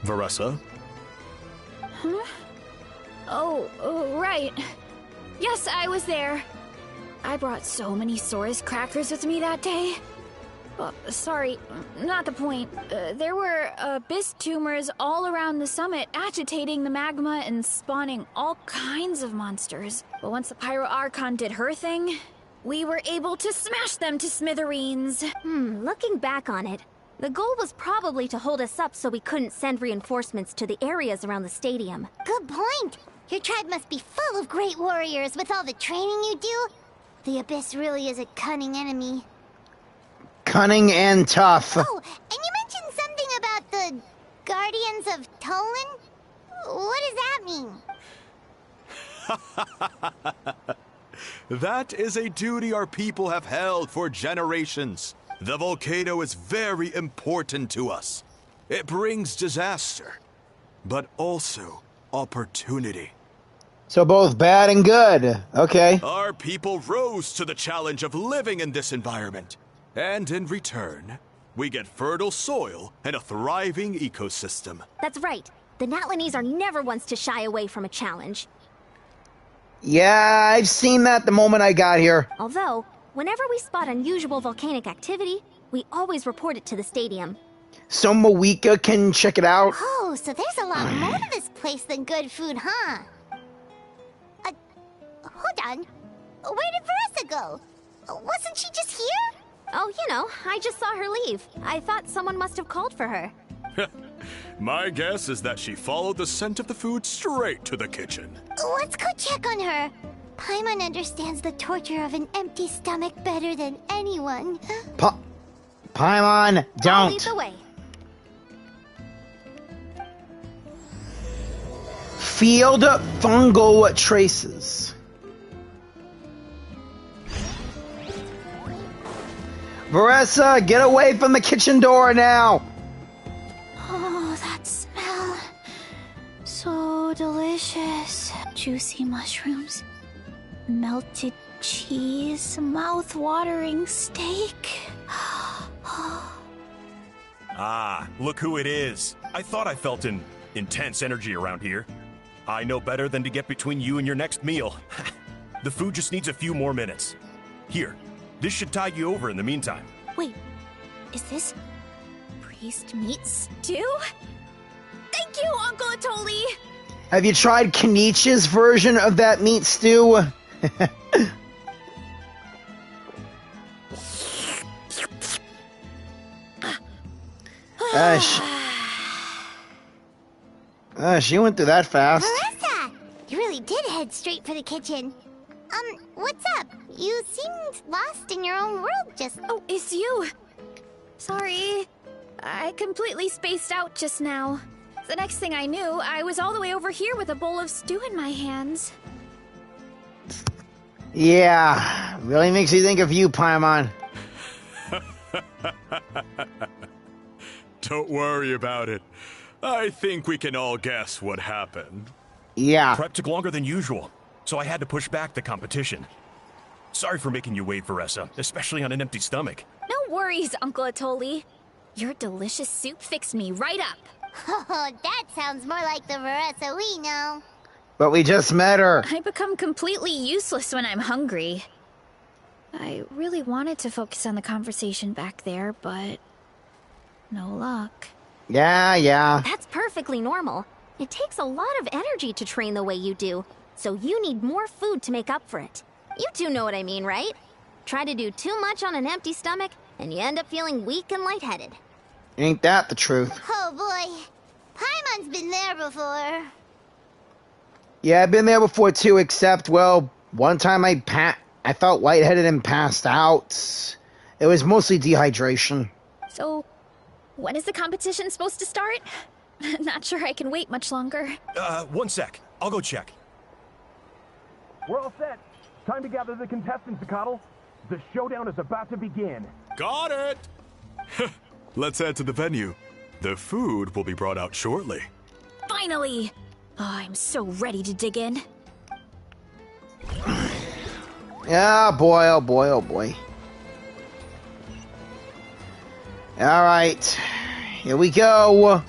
Varesa? Huh? Oh, right. Yes, I was there. I brought so many Saurus crackers with me that day. Sorry, not the point. There were abyss tumors all around the summit, agitating the magma and spawning all kinds of monsters. But once the Pyro Archon did her thing, we were able to smash them to smithereens. Looking back on it, the goal was probably to hold us up so we couldn't send reinforcements to the areas around the stadium. Good point! Your tribe must be full of great warriors with all the training you do. The Abyss really is a cunning enemy. Cunning and tough. Oh, and you mentioned something about the Guardians of Tolan? What does that mean? That is a duty our people have held for generations. The volcano is very important to us. It brings disaster, but also opportunity. So both bad and good. Okay. Our people rose to the challenge of living in this environment. And in return, we get fertile soil and a thriving ecosystem. That's right. The Natlanese are never ones to shy away from a challenge. Yeah, I've seen that the moment I got here. Although, whenever we spot unusual volcanic activity, we always report it to the stadium. So Moika can check it out. Oh, so there's a lot more to this place than good food, huh? Hold on. Where did Varesa go? Wasn't she just here? Oh, I just saw her leave. I thought someone must have called for her. My guess is that she followed the scent of the food straight to the kitchen. Let's go check on her. Paimon understands the torture of an empty stomach better than anyone. Paimon, don't. I'll lead the way. Field fungal traces. Varesa, get away from the kitchen door now! Oh, that smell. So delicious. Juicy mushrooms, melted cheese, mouth-watering steak. Ah, look who it is. I thought I felt an intense energy around here. I know better than to get between you and your next meal. The food just needs a few more minutes. Here, this should tide you over in the meantime. Wait, is this priest meat stew? Thank you, Uncle Atoli! Have you tried Kenichi's version of that meat stew? She went through that fast. Varesa! You really did head straight for the kitchen. What's up? You seemed lost in your own world just... Oh, it's you. Sorry. I completely spaced out just now. The next thing I knew, I was all the way over here with a bowl of stew in my hands. Yeah, really makes you think of you, Paimon. Don't worry about it. I think we can all guess what happened. Yeah. Prep took longer than usual, so I had to push back the competition. Sorry for making you wait, Varesa, especially on an empty stomach. No worries, Uncle Atoli. Your delicious soup fixed me right up. Oh, that sounds more like the Varesa we know. But we just met her. I become completely useless when I'm hungry. I really wanted to focus on the conversation back there, but no luck. Yeah. That's perfectly normal. It takes a lot of energy to train the way you do, so you need more food to make up for it. You two know what I mean, right? Try to do too much on an empty stomach, and you end up feeling weak and lightheaded. Ain't that the truth? Oh boy. Paimon's been there before. Yeah, I've been there before too, except, well, one time I felt lightheaded and passed out. It was mostly dehydration. So, when is the competition supposed to start? Not sure I can wait much longer. One sec. I'll go check. We're all set. Time to gather the contestants, Coddle. The showdown is about to begin. Got it! Let's head to the venue. The food will be brought out shortly. Finally! Oh, I'm so ready to dig in. Oh boy, oh boy, oh boy. Alright. Here we go.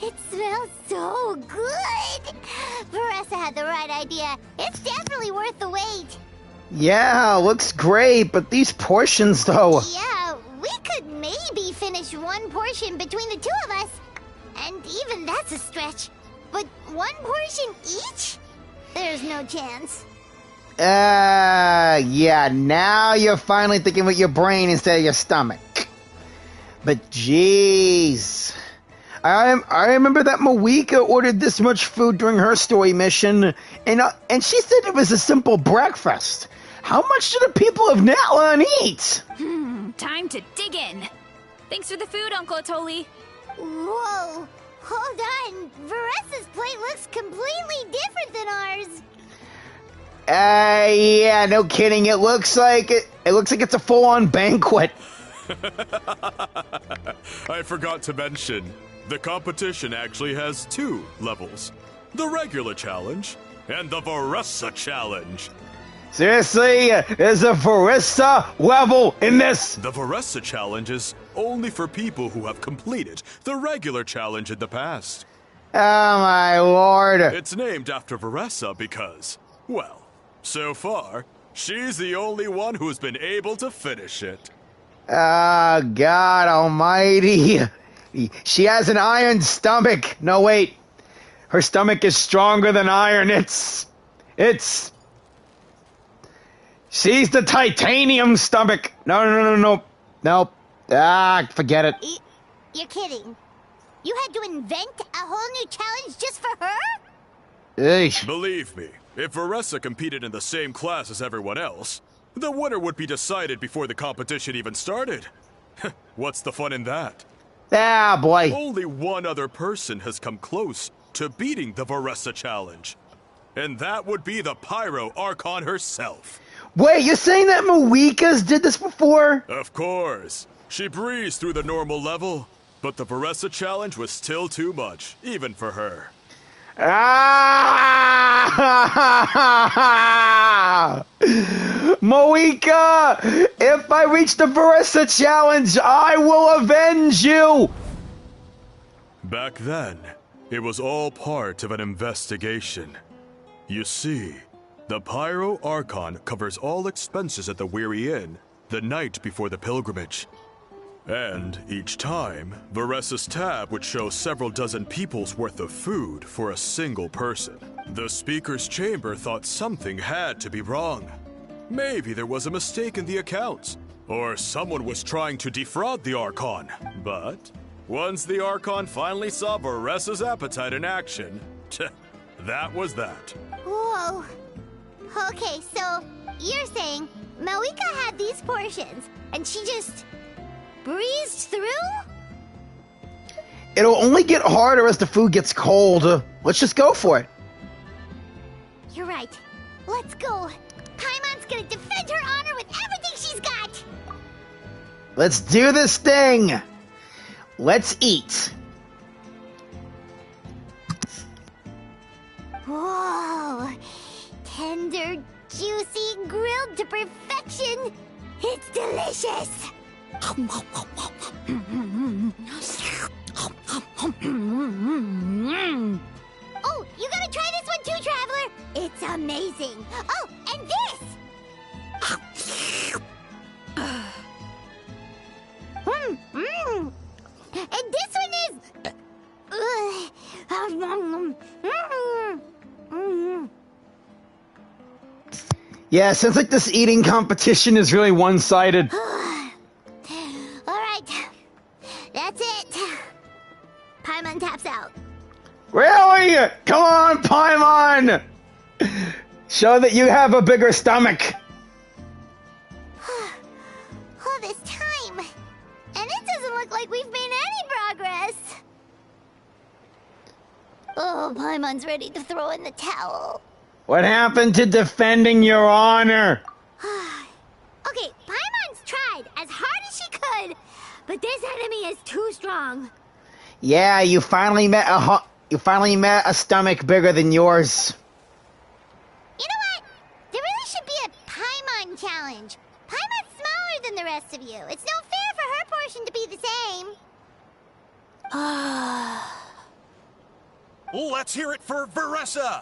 It smells so good! Varesa had the right idea. It's definitely worth the wait. Yeah, looks great, but these portions though. Yeah, we could maybe finish one portion between the two of us. And even that's a stretch. But one portion each? There's no chance. Yeah, now you're finally thinking with your brain instead of your stomach. But jeez. I remember that Moika ordered this much food during her story mission, and she said it was a simple breakfast. How much do the people of Natlan eat? Time to dig in. Thanks for the food, Uncle Atoli. Whoa, hold on. Varesa's plate looks completely different than ours. Yeah, no kidding. It looks like it's a full-on banquet. I forgot to mention, the competition actually has 2 levels. The regular challenge and the Varesa challenge. Seriously? There's a Varesa level in this? The Varesa challenge is only for people who have completed the regular challenge in the past. Oh my lord. It's named after Varesa because, well, so far, she's the only one who's been able to finish it. Ah, God almighty. She has an iron stomach. No, wait. Her stomach is stronger than iron. She's the titanium stomach. No. Forget it. You're kidding. You had to invent a whole new challenge just for her? Eesh. Believe me, if Varesa competed in the same class as everyone else, the winner would be decided before the competition even started. What's the fun in that? Ah, boy. Only one other person has come close to beating the Varesa challenge. And that would be the Pyro Archon herself. Wait, you're saying that Moika's did this before? Of course. She breezed through the normal level, but the Varesa challenge was still too much, even for her. Ah! Moika, if I reach the Varesa challenge, I will avenge you! Back then, it was all part of an investigation. You see, the Pyro Archon covers all expenses at the Weary Inn the night before the pilgrimage. And each time, Varesa's tab would show several dozen people's worth of food for a single person. The speaker's chamber thought something had to be wrong. Maybe there was a mistake in the accounts, or someone was trying to defraud the Archon. But once the Archon finally saw Varesa's appetite in action, that was that. Whoa. Okay, so you're saying Moika had these portions, and she just breezed through? It'll only get harder as the food gets cold. Let's just go for it. You're right. Let's go. Paimon's gonna defend her honor with everything she's got. Let's do this thing. Let's eat. Whoa. Tender, juicy, grilled to perfection. It's delicious. Oh, you gotta try this one too, Traveler. It's amazing. Oh, and this. Yeah, sounds like this eating competition is really one-sided. Alright. That's it. Paimon taps out. Really? Come on, Paimon! Show that you have a bigger stomach. All this time. And it doesn't look like we've made any progress. Oh, Paimon's ready to throw in the towel. What happened to defending your honor? Okay, Paimon's tried as hard as she could, but this enemy is too strong. Yeah, you finally met a stomach bigger than yours. You know what? There really should be a Paimon challenge. Paimon's smaller than the rest of you. It's no fair for her portion to be the same. Let's hear it for Varesa,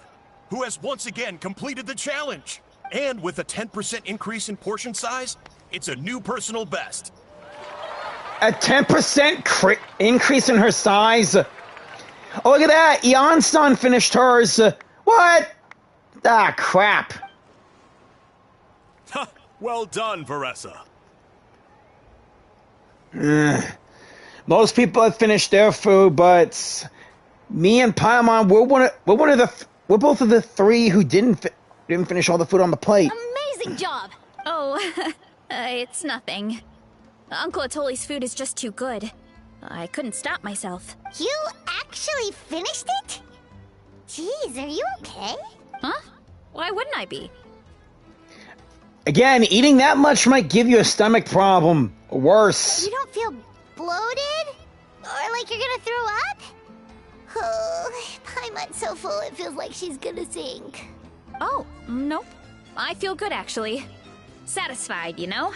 who has once again completed the challenge. And with a 10% increase in portion size, it's a new personal best. A 10% increase in her size? Oh, look at that! Eon-san finished hers. What? Ah, crap. Well done, Varesa. Most people have finished their food, but me and Paimon, we're both of the three who didn't finish all the food on the plate. Amazing job! Oh, it's nothing. Uncle Atoli's food is just too good. I couldn't stop myself. You actually finished it? Jeez, are you okay? Huh? Why wouldn't I be? Again, eating that much might give you a stomach problem. Or worse. You don't feel bloated? Or like you're gonna throw up? Oh, Paimon's so full it feels like she's gonna sink. Oh, nope. I feel good, actually. Satisfied, you know?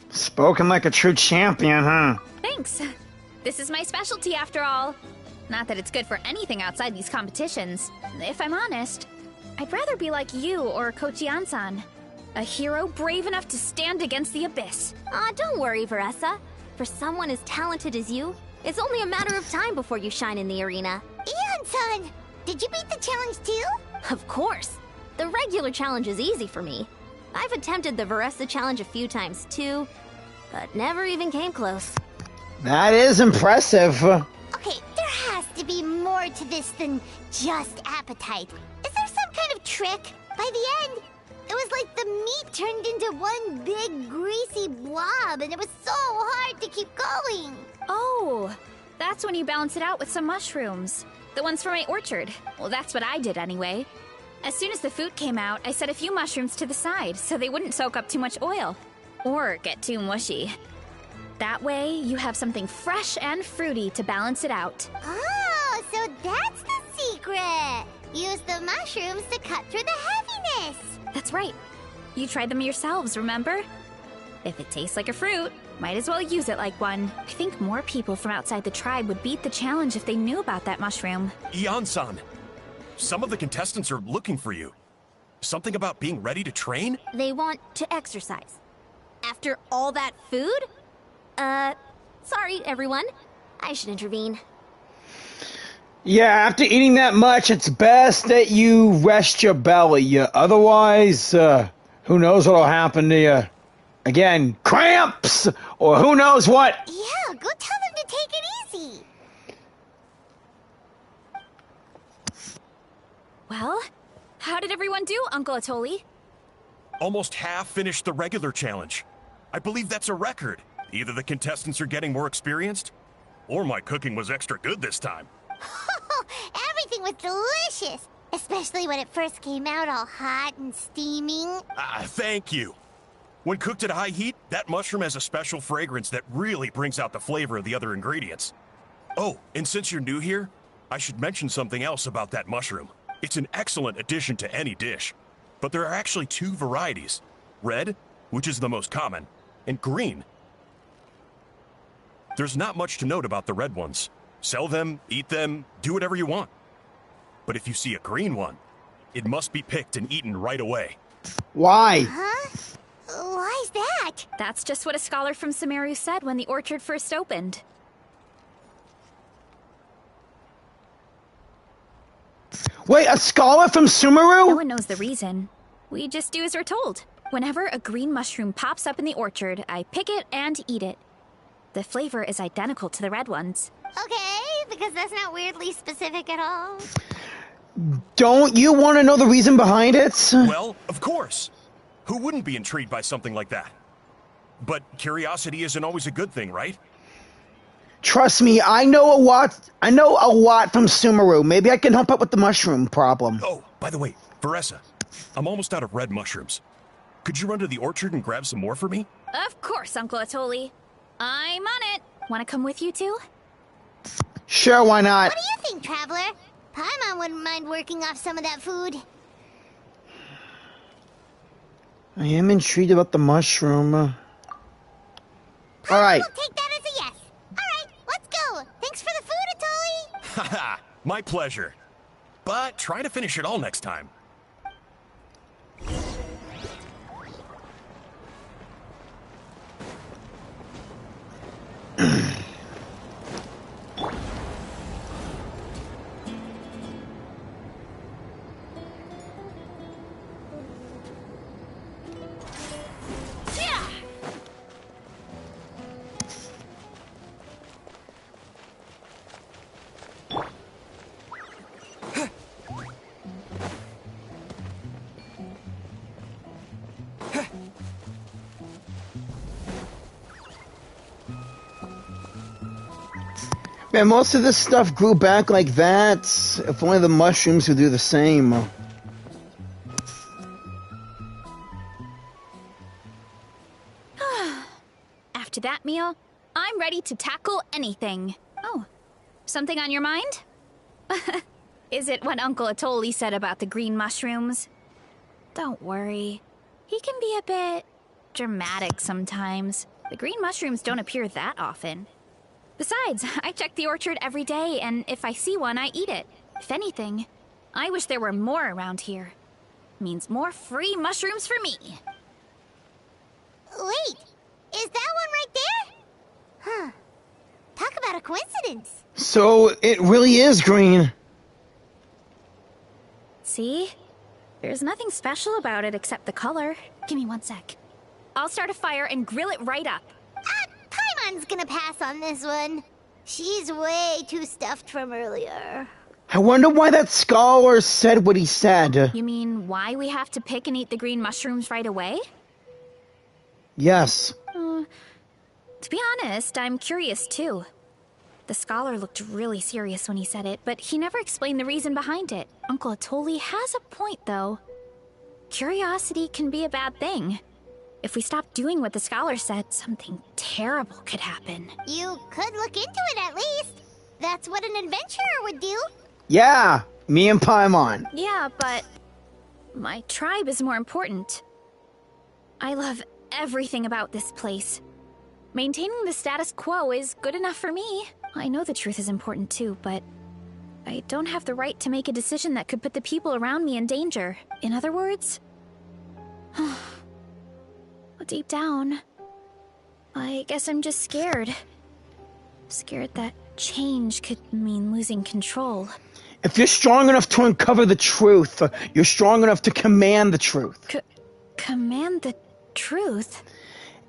Spoken like a true champion, huh? Thanks. This is my specialty, after all. Not that it's good for anything outside these competitions. If I'm honest, I'd rather be like you or Coach Yan-san. A hero brave enough to stand against the abyss. Aw, don't worry, Varesa. For someone as talented as you, it's only a matter of time before you shine in the arena. Eon-san, did you beat the challenge too? Of course. The regular challenge is easy for me. I've attempted the Varesa challenge a few times too, but never even came close. That is impressive. Okay, there has to be more to this than just appetite. Is there some kind of trick? By the end, it was like the meat turned into one big greasy blob and it was so hard to keep going. Oh, that's when you balance it out with some mushrooms. The ones from my orchard. Well, that's what I did anyway. As soon as the food came out, I set a few mushrooms to the side so they wouldn't soak up too much oil. Or get too mushy. That way, you have something fresh and fruity to balance it out. Oh, so that's the secret. Use the mushrooms to cut through the heaviness. That's right. You tried them yourselves, remember? If it tastes like a fruit, might as well use it like one. I think more people from outside the tribe would beat the challenge if they knew about that mushroom. Eon-san, some of the contestants are looking for you. Something about being ready to train? They want to exercise. After all that food? Sorry, everyone. I should intervene. Yeah, after eating that much, it's best that you rest your belly. Otherwise, who knows what'll happen to you. Again, cramps! Or who knows what! Yeah, go tell them to take it easy. Well, how did everyone do, Uncle Atoli? Almost half finished the regular challenge. I believe that's a record. Either the contestants are getting more experienced, or my cooking was extra good this time. Everything was delicious, especially when it first came out all hot and steaming. Thank you. When cooked at high heat, that mushroom has a special fragrance that really brings out the flavor of the other ingredients. Oh, and since you're new here, I should mention something else about that mushroom. It's an excellent addition to any dish, but there are actually two varieties. Red, which is the most common, and green. There's not much to note about the red ones. Sell them, eat them, do whatever you want. But if you see a green one, it must be picked and eaten right away. Why? Huh? Why's that? That's just what a scholar from Sumeru said when the orchard first opened. Wait, a scholar from No Sumeru? one knows the reason. We just do as we're told. Whenever a green mushroom pops up in the orchard, I pick it and eat it. The flavor is identical to the red ones. Okay, because that's not weirdly specific at all. Don't you want to know the reason behind it? Well, of course. Who wouldn't be intrigued by something like that? But curiosity isn't always a good thing, right? Trust me, I know a lot from Sumeru. Maybe I can help out with the mushroom problem. Oh, by the way, Varesa, I'm almost out of red mushrooms. Could you run to the orchard and grab some more for me? Of course, Uncle Atoli. I'm on it. Want to come with you too? Sure, why not? What do you think, Traveler? Paimon wouldn't mind working off some of that food. I am intrigued about the mushroom. Alright. We'll take that as a yes. Alright, let's go. Thanks for the food, Atoli. Haha, my pleasure. But try to finish it all next time. Man, most of this stuff grew back like that. If only the mushrooms would do the same. After that meal, I'm ready to tackle anything. Oh, something on your mind? Is it what Uncle Atoli said about the green mushrooms? Don't worry. He can be a bit dramatic sometimes. The green mushrooms don't appear that often. Besides, I check the orchard every day, and if I see one, I eat it. If anything, I wish there were more around here. Means more free mushrooms for me. Wait, is that one right there? Huh. Talk about a coincidence. So, it really is green. See? There's nothing special about it except the color. Give me 1 sec. I'll start a fire and grill it right up. Paimon's gonna pass on this one. She's way too stuffed from earlier. I wonder why that scholar said what he said. You mean why we have to pick and eat the green mushrooms right away? Yes. To be honest, I'm curious too. The scholar looked really serious when he said it, but he never explained the reason behind it. Uncle Atoli has a point, though. Curiosity can be a bad thing. If we stop doing what the scholar said, something terrible could happen. You could look into it at least. That's what an adventurer would do. Yeah, me and Paimon. Yeah, but my tribe is more important. I love everything about this place. Maintaining the status quo is good enough for me. I know the truth is important too, but I don't have the right to make a decision that could put the people around me in danger. In other words, deep down, I guess I'm just scared. Scared that change could mean losing control. If you're strong enough to uncover the truth, you're strong enough to command the truth. Command the truth?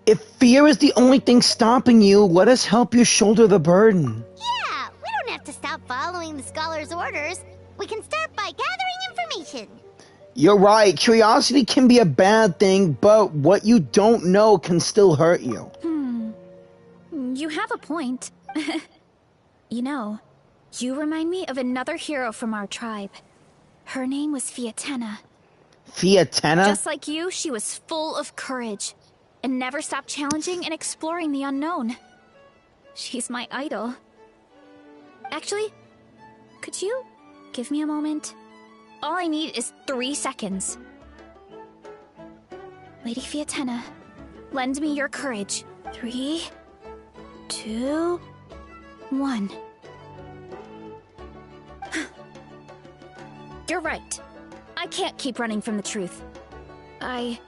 If fear is the only thing stopping you, let us help you shoulder the burden. Yeah, we don't have to stop following the scholar's orders. We can start by gathering information. You're right, curiosity can be a bad thing, but what you don't know can still hurt you. You have a point. You know, you remind me of another hero from our tribe. Her name was Fiatena. Fiatena? Just like you, she was full of courage and never stopped challenging and exploring the unknown. She's my idol. Actually, could you give me a moment? All I need is 3 seconds. Lady Fiatena, lend me your courage. 3, 2, 1. You're right. I can't keep running from the truth. I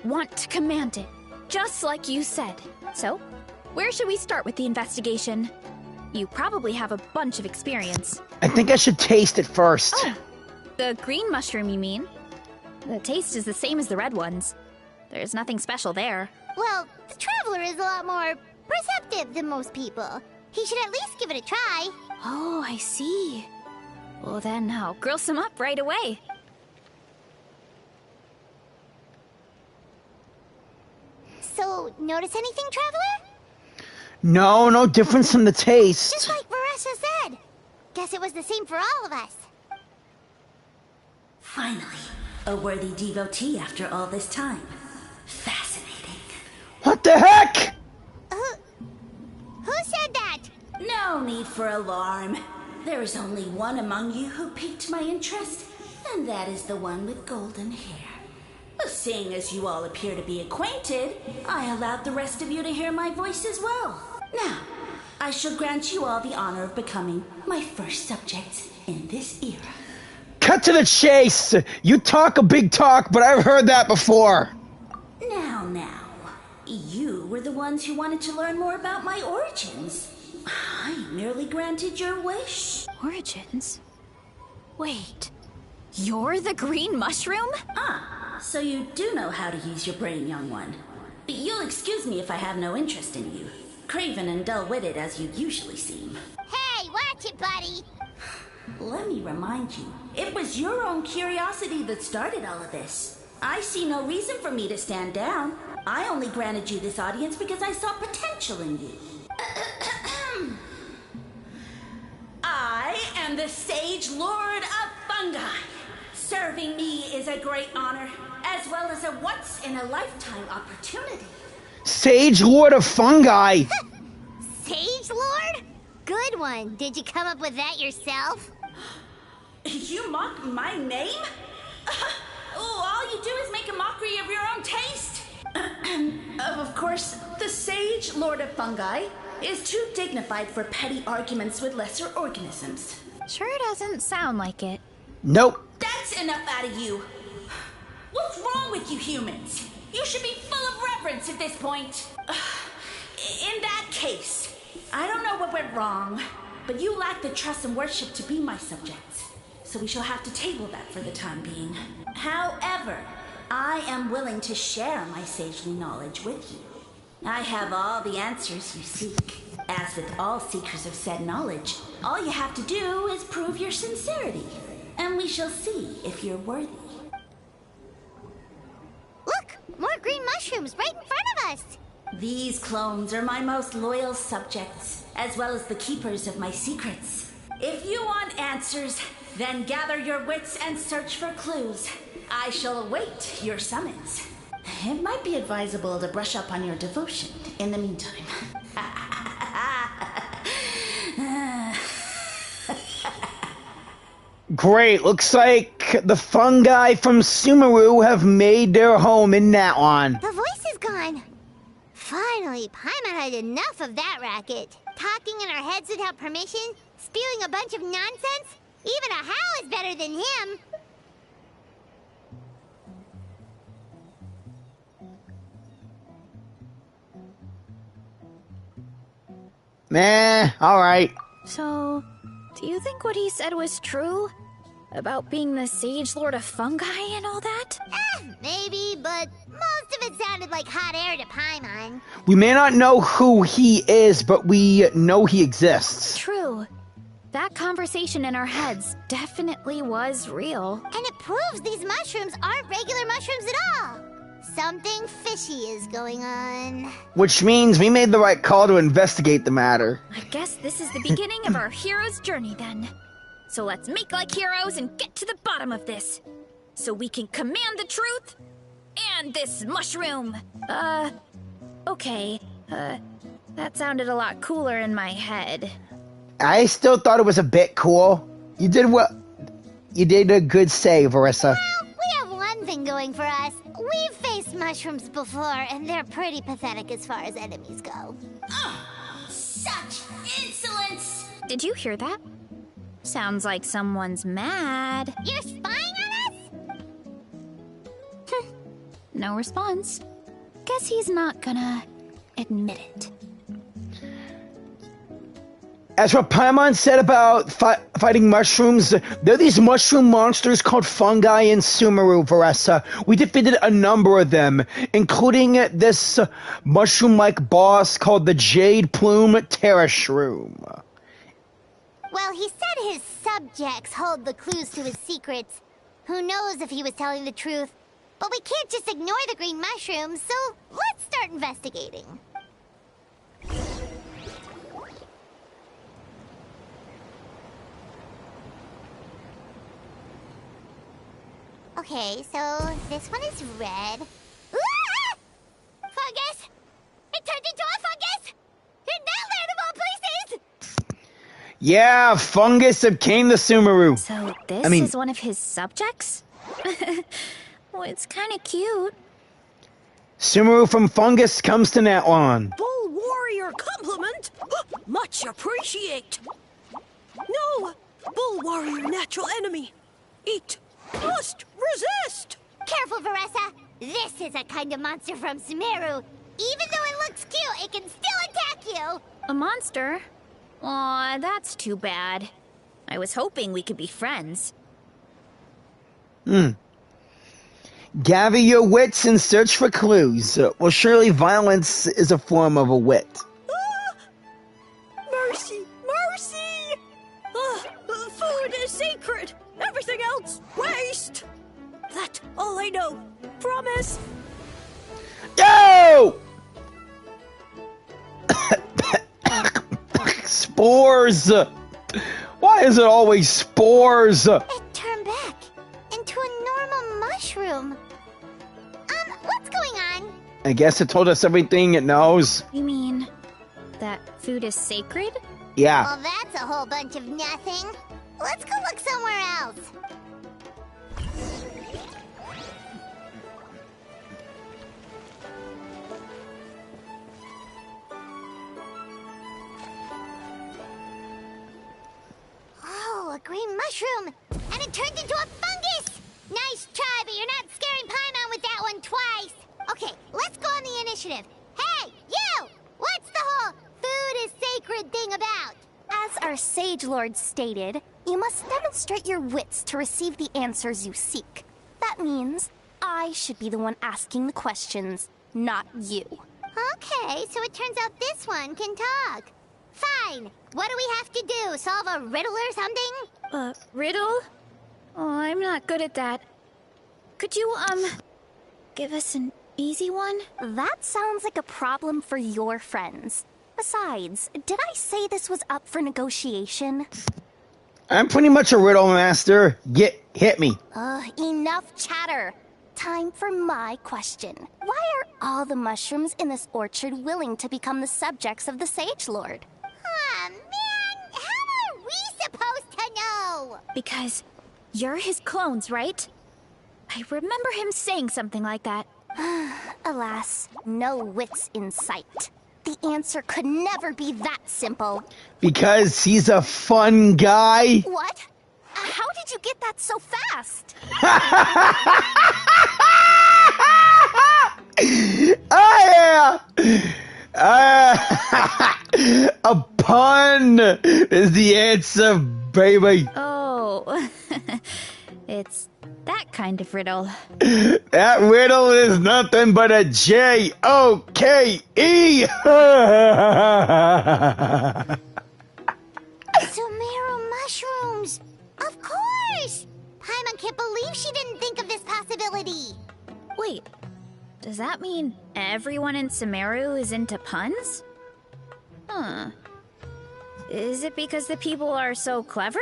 want to command it, just like you said. So, where should we start with the investigation? You probably have a bunch of experience. I think I should taste it first. Oh, the green mushroom, you mean? The taste is the same as the red ones. There's nothing special there. Well, the Traveler is a lot more perceptive than most people. He should at least give it a try. Oh, I see. Well then, I'll grill some up right away. So, notice anything, Traveler? No difference in the taste. Just like Varesa said. Guess it was the same for all of us. Finally, a worthy devotee after all this time. Fascinating. What the heck? Who said that? No need for alarm. There is only one among you who piqued my interest, and that is the one with golden hair. Seeing as you all appear to be acquainted, I allowed the rest of you to hear my voice as well. Now, I shall grant you all the honor of becoming my first subjects in this era. Cut to the chase. You talk a big talk, but I've heard that before. Now, you were the ones who wanted to learn more about my origins. I merely granted your wish. Origins? Wait, you're the green mushroom? So you do know how to use your brain, young one. You'll excuse me if I have no interest in you, craven and dull-witted as you usually seem. Hey, watch it, buddy. Let me remind you, it was your own curiosity that started all of this. I see no reason for me to stand down. I only granted you this audience because I saw potential in you. I am the Sage Lord of Fungi. Serving me is a great honor, as well as a once-in-a-lifetime opportunity. Sage Lord of Fungi. Sage Lord? Good one. Did you come up with that yourself? You mock my name? All you do is make a mockery of your own taste. Of course, the Sage Lord of Fungi is too dignified for petty arguments with lesser organisms. Sure doesn't sound like it. Nope. That's enough out of you. What's wrong with you humans? You should be full of reverence at this point. In that case, I don't know what went wrong, but you lack the trust and worship to be my subjects. So we shall have to table that for the time being. However, I am willing to share my sagely knowledge with you. I have all the answers you seek. As with all seekers of said knowledge, all you have to do is prove your sincerity. And we shall see if you're worthy. Look! More green mushrooms right in front of us! These clones are my most loyal subjects, as well as the keepers of my secrets. If you want answers, then gather your wits and search for clues. I shall await your summons. It might be advisable to brush up on your devotion in the meantime. Great, looks like the fungi from Sumeru have made their home in Natlan. The voice is gone. Finally, Paimon had enough of that racket. Talking in our heads without permission, spewing a bunch of nonsense. Even a How is better than him. Meh, alright. So, do you think what he said was true? About being the Sage Lord of Fungi and all that? Maybe, but most of it sounded like hot air to Paimon. We may not know who he is, but we know he exists. True. That conversation in our heads definitely was real. And it proves these mushrooms aren't regular mushrooms at all. Something fishy is going on. Which means we made the right call to investigate the matter. I guess this is the beginning of our hero's journey then. So let's make like heroes and get to the bottom of this. So we can command the truth and this mushroom. Okay. That sounded a lot cooler in my head. I still thought it was a bit cool. You did what? You did a good save, Varesa. Well, we have one thing going for us. We've faced mushrooms before, and they're pretty pathetic as far as enemies go. Such insolence! Did you hear that? Sounds like someone's mad. You're spying on us? No response. Guess he's not gonna admit it. As what Paimon said about fighting mushrooms, there are these mushroom monsters called fungi in Sumeru, Varesa. We defeated a number of them, including this mushroom-like boss called the Jade Plume Terra Shroom. Well, he said his subjects hold the clues to his secrets. Who knows if he was telling the truth? But we can't just ignore the green mushrooms, so let's start investigating. Okay, so this one is red. Ah! Fungus! It turned into a fungus! In Natlan of all places! Yeah, fungus obtained the Sumeru. So this is one of his subjects? Well, it's kind of cute. Sumeru from fungus comes to Natlan. Bull warrior compliment! Much appreciate! No! Bull warrior natural enemy! Eat! Must resist! Careful, Varesa! This is a kind of monster from Sumeru. Even though it looks cute, it can still attack you! A monster? Aw, that's too bad. I was hoping we could be friends. Gather your wits and search for clues. Well, surely violence is a form of a wit. Ah! Mercy! Mercy! Food is sacred! Everything else, waste! That's all I know. Promise! Yo! Spores! Why is it always spores? It turned back into a normal mushroom. What's going on? I guess it told us everything it knows. You mean that food is sacred? Yeah. Well, that's a whole bunch of nothing. Let's go look somewhere else. Oh, a green mushroom! And it turned into a fungus! Nice try, but you're not scaring Paimon with that one twice! Okay, let's go on the initiative. Hey, you! What's the whole food is sacred thing about? As our Sage Lord stated, you must demonstrate your wits to receive the answers you seek. That means I should be the one asking the questions, not you. Okay, so it turns out this one can talk. Fine. What do we have to do? Solve a riddle or something? Riddle? Oh, I'm not good at that. Could you, give us an easy one? That sounds like a problem for your friends. Besides, did I say this was up for negotiation? I'm pretty much a riddle master. Hit me. Enough chatter. Time for my question. Why are all the mushrooms in this orchard willing to become the subjects of the Sage Lord? Man, how are we supposed to know? Because you're his clones, right? I remember him saying something like that. Alas, no wits in sight. The answer could never be that simple. Because he's a fun guy. What? How did you get that so fast? Oh, yeah! A pun is the answer, baby. Oh, it's that kind of riddle. That riddle is nothing but a J-O-K-E. Sumeru mushrooms! Of course! Paimon can't believe she didn't think of this possibility. Wait, does that mean everyone in Sumeru is into puns? Huh. Is it because the people are so clever?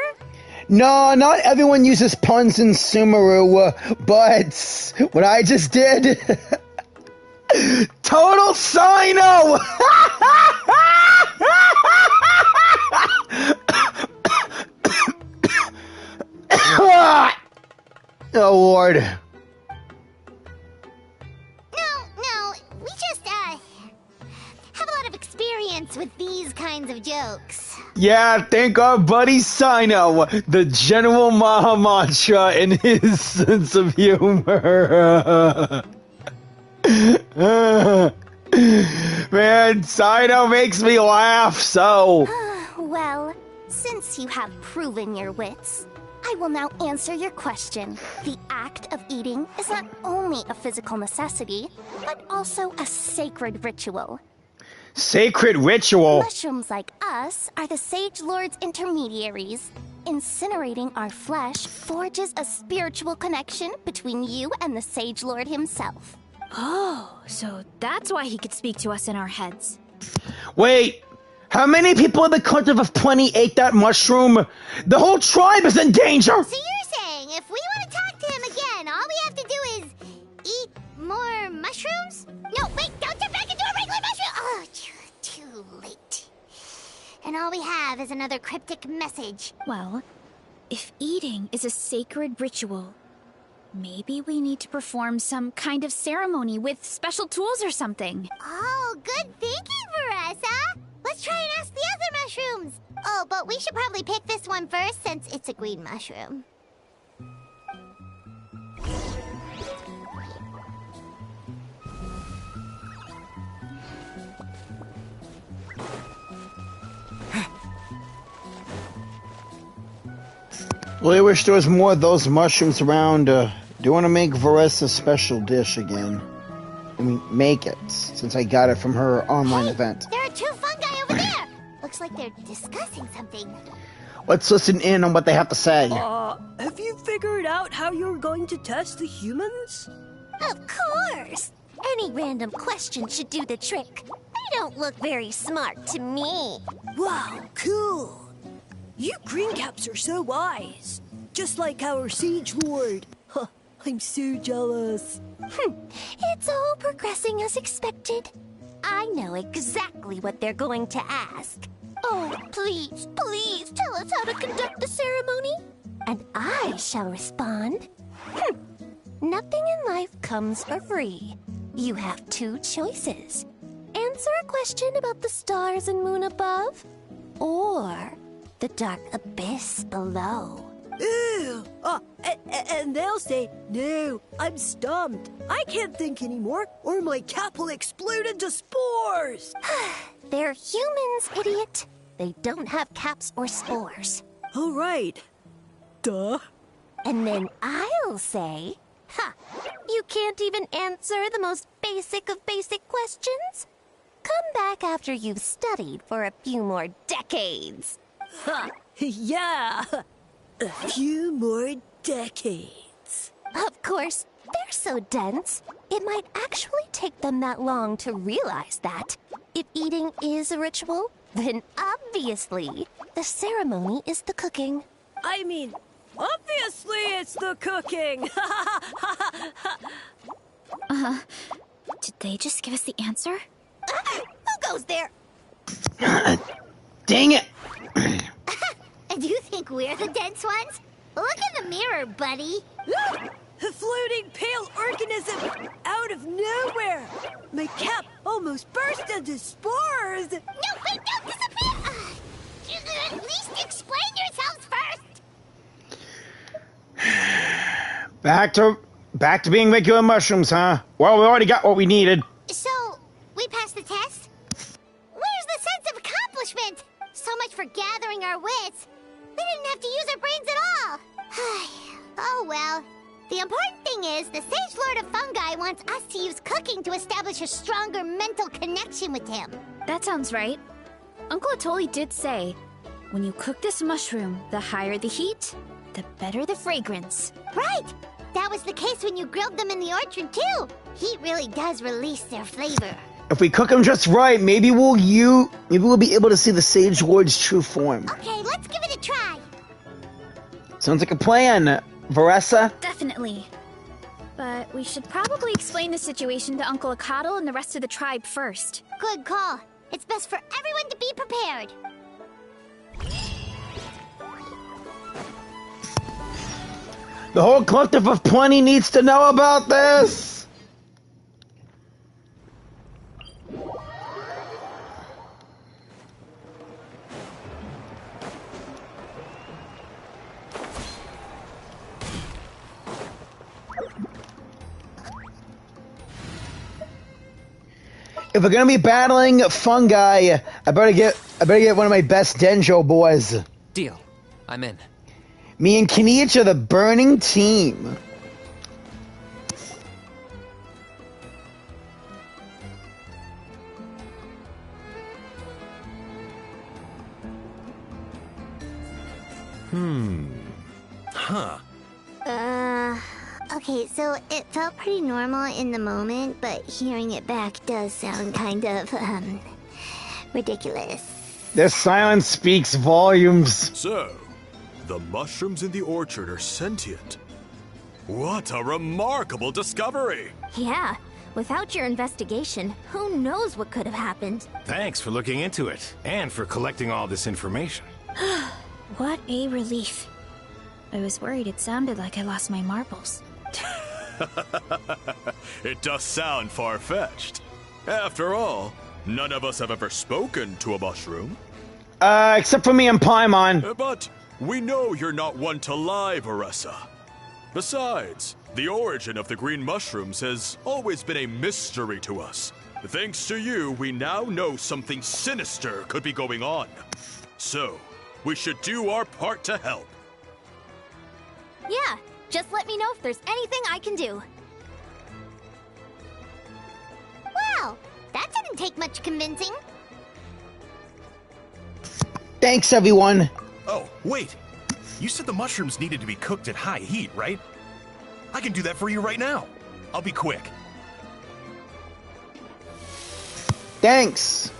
No, not everyone uses puns in Sumeru, but what I just did... Total Sino! Oh, Lord. No, we just, have a lot of experience with these kinds of jokes. Yeah, thank our buddy Sino, the General Mahamantra, and his sense of humor. Man, Sino makes me laugh, so... Well, Since you have proven your wits, I will now answer your question. The act of eating is not only a physical necessity, but also a sacred ritual. Sacred ritual? Mushrooms like us are the Sage Lord's intermediaries. Incinerating our flesh forges a spiritual connection between you and the Sage Lord himself. Oh, so that's why he could speak to us in our heads. Wait, how many people in the Collective of Plenty ate that mushroom? The whole tribe is in danger! So you're saying if we want to talk to him again, all we have to do is eat more mushrooms? No, wait, don't turn back into a regular mushroom! Oh, too late. And all we have is another cryptic message. Well, if eating is a sacred ritual, maybe we need to perform some kind of ceremony with special tools or something. Oh, good thinking, Varesa! Let's try and ask the other mushrooms! Oh, but we should probably pick this one first since it's a green mushroom. Well, I wish there was more of those mushrooms around. Do you want to make Varesa a special dish again? I mean, make it, since I got it from her online event. There are 2 fungi over there! Looks like they're discussing something. Let's listen in on what they have to say. Have you figured out how you're going to test the humans? Of course! Any random question should do the trick. They don't look very smart to me. Wow, cool! You greencaps are so wise. Just like our Siege Lord. Huh, I'm so jealous. It's all progressing as expected. I know exactly what they're going to ask. Oh, please, please tell us how to conduct the ceremony. And I shall respond. Nothing in life comes for free. You have 2 choices. Answer a question about the stars and moon above, or the dark abyss below. Ew! And they'll say, no, I'm stumped. I can't think anymore, or my cap will explode into spores. They're humans, idiot. They don't have caps or spores. All right. Duh. And then I'll say, you can't even answer the most basic of basic questions? Come back after you've studied for a few more decades. Yeah. A few more decades. Of course, they're so dense, it might actually take them that long to realize that. If eating is a ritual, then obviously, the ceremony is the cooking. I mean, obviously it's the cooking. Did they just give us the answer? Who goes there? Dang it! Do you think we're the dense ones? Look in the mirror, buddy. A floating pale organism out of nowhere. My cap almost burst into spores. No, wait, don't disappear. At least explain yourselves first. Back to being regular mushrooms, huh? Well, we already got what we needed. So, we passed the test? Where's the sense of accomplishment? So much for gathering our wits. We didn't have to use our brains at all. Oh well. The important thing is, the Sage Lord of Fungi wants us to use cooking to establish a stronger mental connection with him. That sounds right. Uncle Atoli did say, when you cook this mushroom, the higher the heat, the better the fragrance. Right! That was the case when you grilled them in the orchard, too. Heat really does release their flavor. If we cook them just right, maybe we'll be able to see the Sage Lord's true form. Okay, let's give it a try. Sounds like a plan, Varesa. Definitely. But we should probably explain the situation to Uncle Akatl and the rest of the tribe first. Good call. It's best for everyone to be prepared. The whole Collective of Plenty needs to know about this! If we're gonna be battling fungi, I better get one of my best Denjo boys. Deal. I'm in. Me and Kinich are the burning team. Huh. Okay, so it felt pretty normal in the moment, but hearing it back does sound kind of, ridiculous. Their silence speaks volumes. So, the mushrooms in the orchard are sentient. What a remarkable discovery! Yeah, without your investigation, who knows what could have happened? Thanks for looking into it, and for collecting all this information. What a relief. I was worried it sounded like I lost my marbles. It does sound far-fetched. After all, none of us have ever spoken to a mushroom. Except for me and Paimon. But we know you're not one to lie, Varesa. Besides, the origin of the green mushrooms has always been a mystery to us. Thanks to you, we now know something sinister could be going on. So, we should do our part to help. Yeah, just let me know if there's anything I can do. Wow, that didn't take much convincing. Thanks, everyone. Oh, wait. You said the mushrooms needed to be cooked at high heat, right? I can do that for you right now. I'll be quick. Thanks.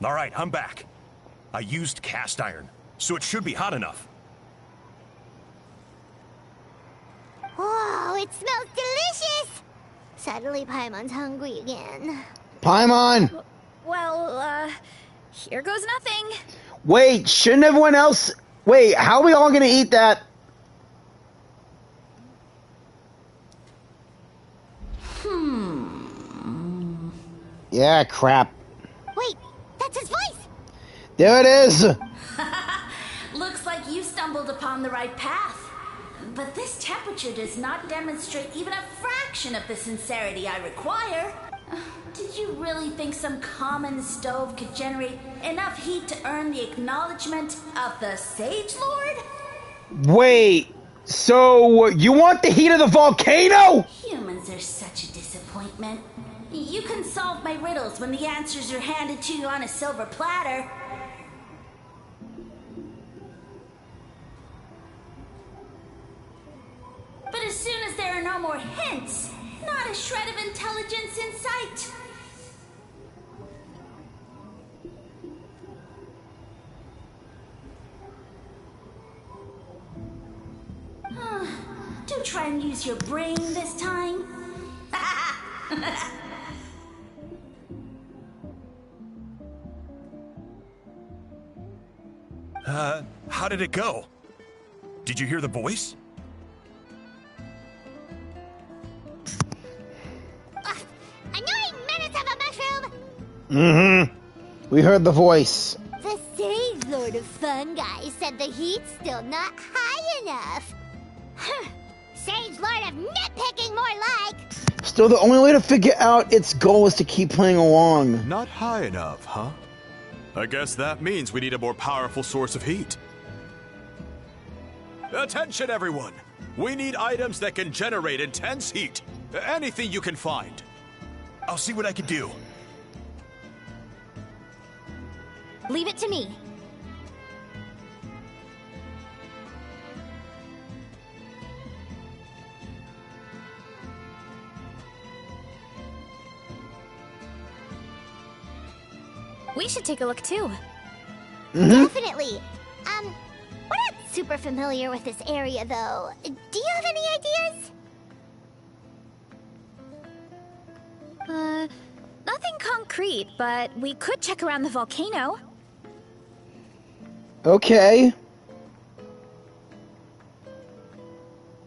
All right, I'm back. I used cast iron, so it should be hot enough. Whoa, it smells delicious! Suddenly Paimon's hungry again. Paimon! Well, here goes nothing. Wait, shouldn't everyone else... Wait, how are we all gonna eat that? Yeah, crap. Wait, that's his voice! There it is! Looks like you stumbled upon the right path. But this temperature does not demonstrate even a fraction of the sincerity I require. Did you really think some common stove could generate enough heat to earn the acknowledgement of the Sage Lord? Wait, so you want the heat of the volcano? Humans are such a disappointment. You can solve my riddles when the answers are handed to you on a silver platter. But as soon as there are no more hints, not a shred of intelligence in sight. Do try and use your brain this time. How did it go? Did you hear the voice? Annoying menace of a mushroom! Mm-hmm. We heard the voice. The Sage Lord of Fungi said the heat's still not high enough. Sage Lord of nitpicking, more like. Still, the only way to figure out its goal is to keep playing along. Not high enough, huh? I guess that means we need a more powerful source of heat. Attention, everyone! We need items that can generate intense heat. Anything you can find. I'll see what I can do. Leave it to me. We should take a look too. Definitely. We're not super familiar with this area, though. Do you have any ideas? Nothing concrete, but we could check around the volcano. Okay.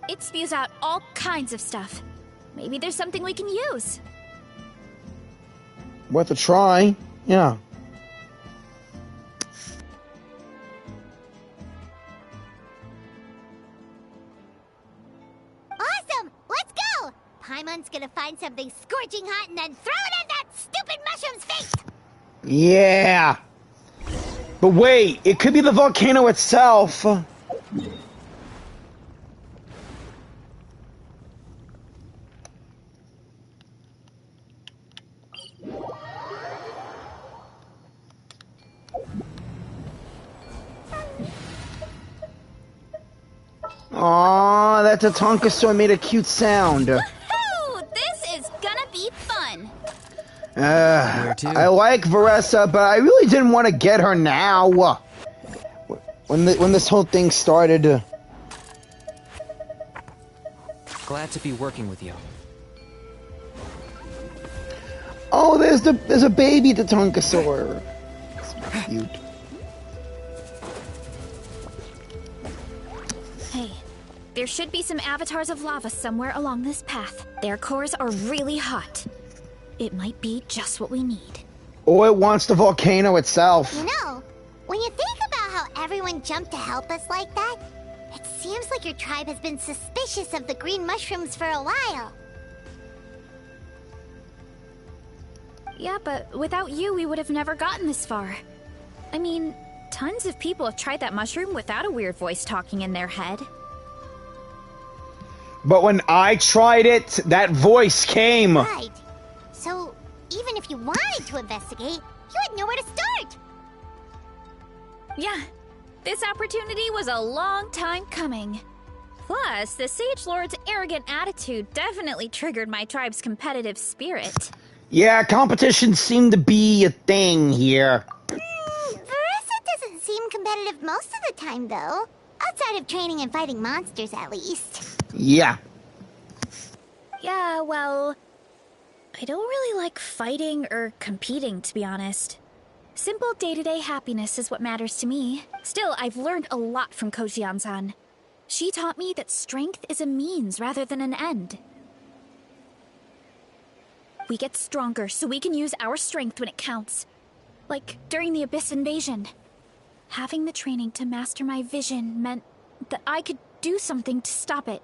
It spews out all kinds of stuff. Maybe there's something we can use. Worth a try. Yeah. it at that stupid mushroom's face! Yeah. But wait, it could be the volcano itself. Aww, that Tatankasaur made a cute sound. Woohoo! This is gonna be fun. I like Varesa, but I really didn't want to get her now. When this whole thing started. Glad to be working with you. Oh, there's a baby Tatankasaur. It's cute. Hey, there should be some avatars of lava somewhere along this path. Their cores are really hot. It might be just what we need. Or it wants the volcano itself. You know, when you think about how everyone jumped to help us like that, it seems like your tribe has been suspicious of the green mushrooms for a while. Yeah, but without you, we would have never gotten this far. I mean, tons of people have tried that mushroom without a weird voice talking in their head. But when I tried it, that voice came. Right. So, even if you wanted to investigate, you had nowhere to start. Yeah, this opportunity was a long time coming. Plus, the Sage Lord's arrogant attitude definitely triggered my tribe's competitive spirit. Yeah, competition seemed to be a thing here. Varesa doesn't seem competitive most of the time, though. Outside of training and fighting monsters, at least. Yeah. Yeah, well, I don't really like fighting or competing, to be honest. Simple day-to-day happiness is what matters to me. Still, I've learned a lot from Kojian-san. She taught me that strength is a means rather than an end. We get stronger so we can use our strength when it counts. Like during the Abyss invasion. Having the training to master my vision meant that I could do something to stop it.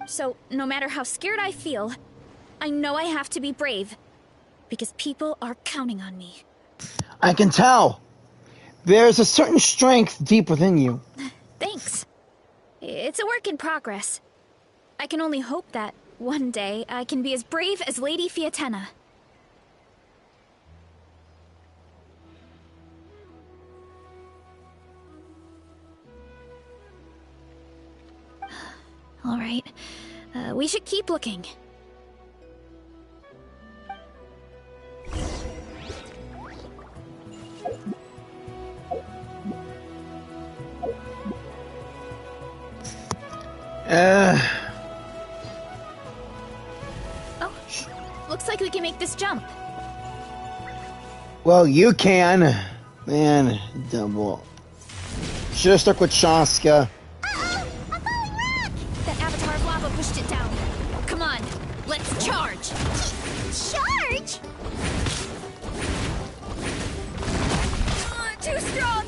So, no matter how scared I feel, I know I have to be brave. Because people are counting on me. I can tell. There's a certain strength deep within you. Thanks. It's a work in progress. I can only hope that one day I can be as brave as Lady Fiatena. All right. We should keep looking. Oh, looks like we can make this jump. Well, you can. Man, double. Should've stuck with Shaska. That avatar of lava pushed it down. Come on, let's charge. Charge? Too strong.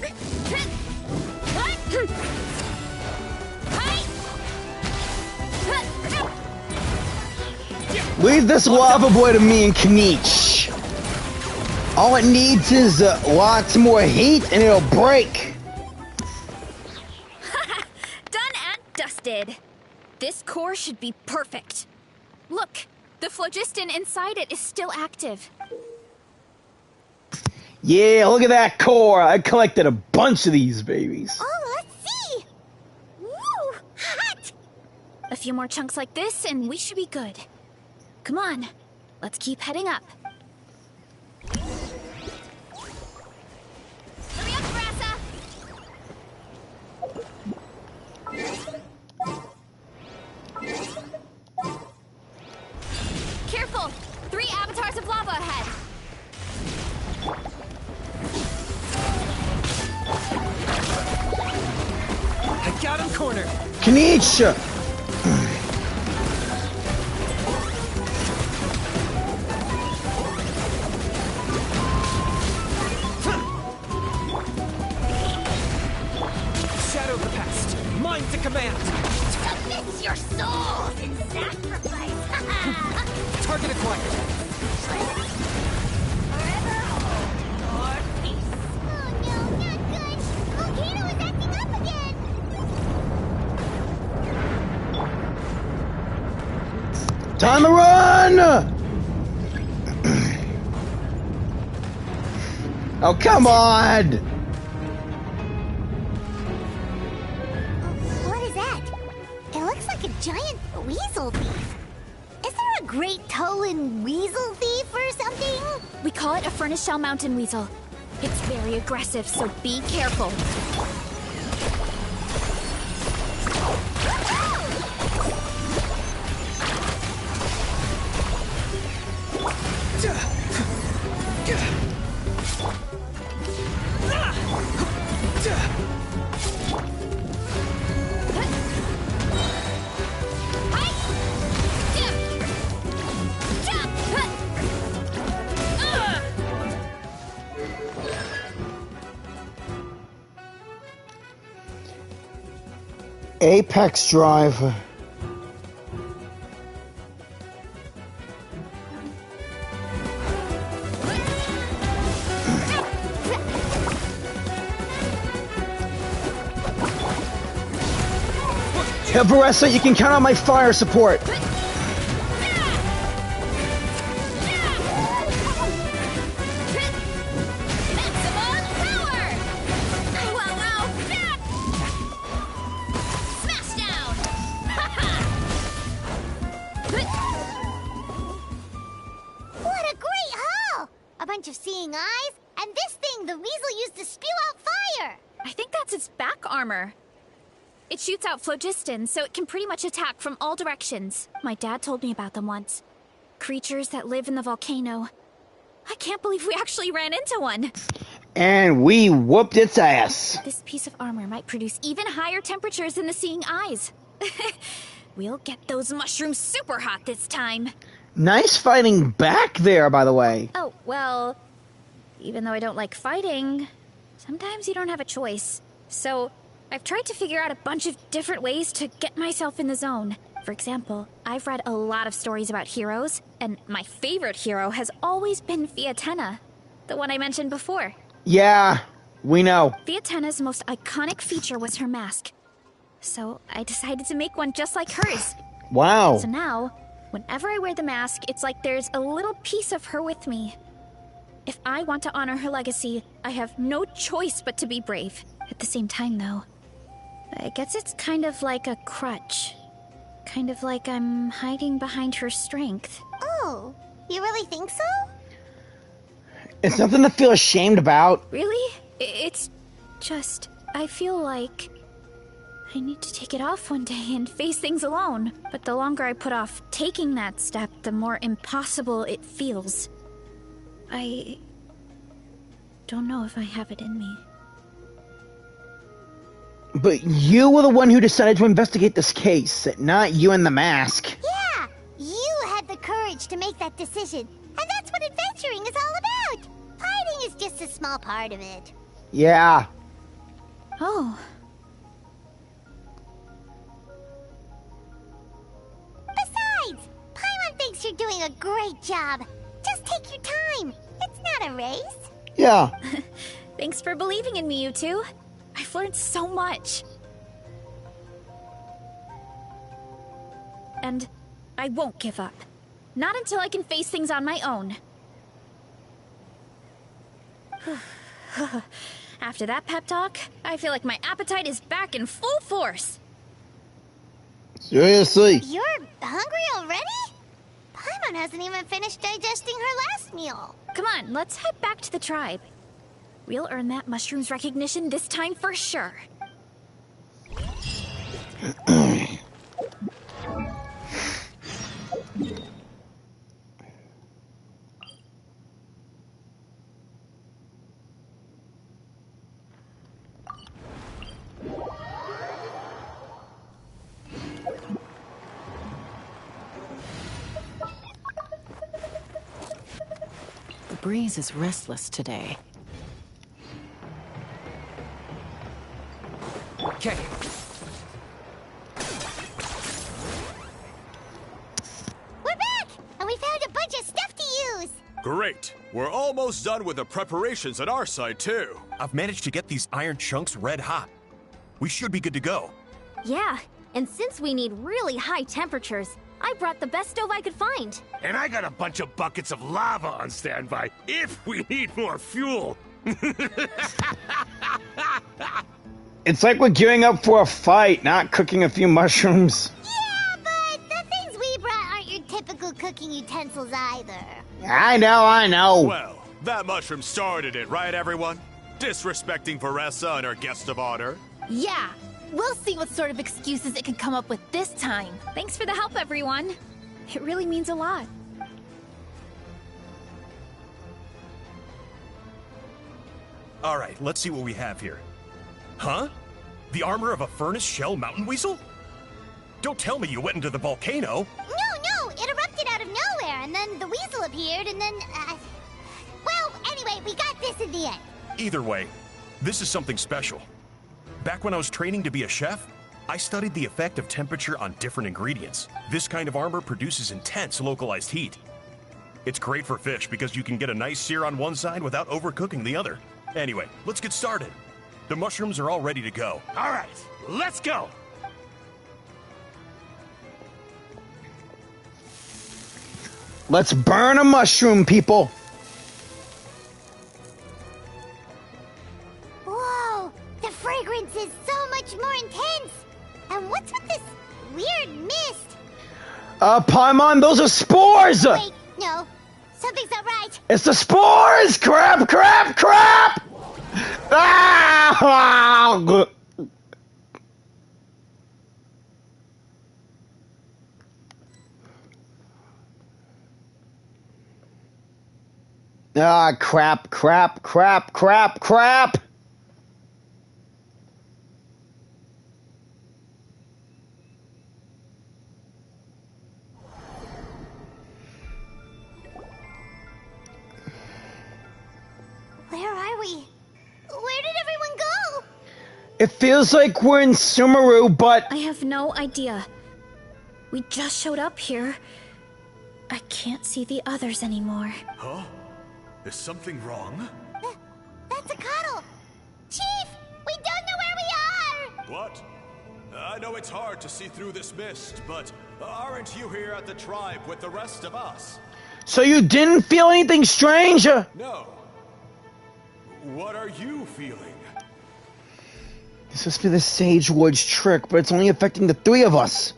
Leave this lava boy to me and Kanich. All it needs is lots more heat and it'll break. Done and dusted. This core should be perfect. Look, the phlogiston inside it is still active. Yeah, look at that core. I collected a bunch of these babies. Oh, let's see. Woo! Hot! A few more chunks like this and we should be good. Come on, let's keep heading up. Hurry up, Varesa! Careful! 3 avatars of lava ahead! I got him cornered! Kanich! Mine to command! Submit your souls in sacrifice! Target acquired! Forever hold your peace. Oh no, not good! Volcano is acting up again! Time to run! Oh, come on! What is that? It looks like a giant weasel thief. Is there a great Tolan weasel thief or something? We call it a Furnace Shell Mountain Weasel. It's very aggressive, so be careful. Apex Drive. Yeah, Varesa, you can count on my fire support. What a great haul! A bunch of seeing eyes, and this thing the weasel used to spew out fire! I think that's its back armor. It shoots out phlogiston, so it can pretty much attack from all directions. My dad told me about them once. Creatures that live in the volcano. I can't believe we actually ran into one. And we whooped its ass. This piece of armor might produce even higher temperatures than the seeing eyes. We'll get those mushrooms super hot this time. Nice fighting back there, by the way. Oh, well, even though I don't like fighting, sometimes you don't have a choice. So I've tried to figure out a bunch of different ways to get myself in the zone. For example, I've read a lot of stories about heroes, and my favorite hero has always been Fiatenna, the one I mentioned before. Yeah, we know. Fiatenna's most iconic feature was her mask. So I decided to make one just like hers. Wow. So now, whenever I wear the mask, it's like there's a little piece of her with me. If I want to honor her legacy, I have no choice but to be brave. At the same time, though, I guess it's kind of like a crutch. Kind of like I'm hiding behind her strength. Oh, you really think so? It's nothing to feel ashamed about. Really? It's just, I feel like I need to take it off one day and face things alone. But the longer I put off taking that step, the more impossible it feels. I don't know if I have it in me. But you were the one who decided to investigate this case, not you and the mask. Yeah, you had the courage to make that decision. And that's what adventuring is all about. Fighting is just a small part of it. Yeah. Oh. Besides, Paimon thinks you're doing a great job. Just take your time. It's not a race. Yeah. Thanks for believing in me, you two. I've learned so much. And I won't give up. Not until I can face things on my own. After that pep talk, I feel like my appetite is back in full force. Seriously? You're hungry already? Paimon hasn't even finished digesting her last meal. Come on, let's head back to the tribe. We'll earn that mushroom's recognition this time for sure. The breeze is restless today. Okay. Great. We're almost done with the preparations at our side, too. I've managed to get these iron chunks red hot. We should be good to go. Yeah, and since we need really high temperatures, I brought the best stove I could find. And I got a bunch of buckets of lava on standby if we need more fuel. It's like we're gearing up for a fight, not cooking a few mushrooms. Yeah, but the things we brought aren't your typical cooking utensils either. I know. Well, that mushroom started it, right, everyone? Disrespecting Varesa and her guest of honor. Yeah, we'll see what sort of excuses it can come up with this time. Thanks for the help, everyone. It really means a lot. All right, let's see what we have here. Huh? The armor of a furnace shell mountain weasel? Don't tell me you went into the volcano. No, it erupted out of nowhere, and then the weasel appeared, and then, well, anyway, we got this in the end. Either way, this is something special. Back when I was training to be a chef, I studied the effect of temperature on different ingredients. This kind of armor produces intense localized heat. It's great for fish because you can get a nice sear on one side without overcooking the other. Anyway, let's get started. The mushrooms are all ready to go. All right, let's go. Let's burn a mushroom, people. Whoa, the fragrance is so much more intense. And what's with this weird mist? Paimon, those are spores! Wait, no, something's not right. It's the spores! Crap! Ah! Ah, crap. Where are we? Where did everyone go? It feels like we're in Sumeru, but... I have no idea. We just showed up here. I can't see the others anymore. Huh? Is something wrong? That's a cuddle. Chief, we don't know where we are. What? I know it's hard to see through this mist, but aren't you here at the tribe with the rest of us? So you didn't feel anything strange? No. What are you feeling? This must be the Sage Woods trick, but it's only affecting the three of us.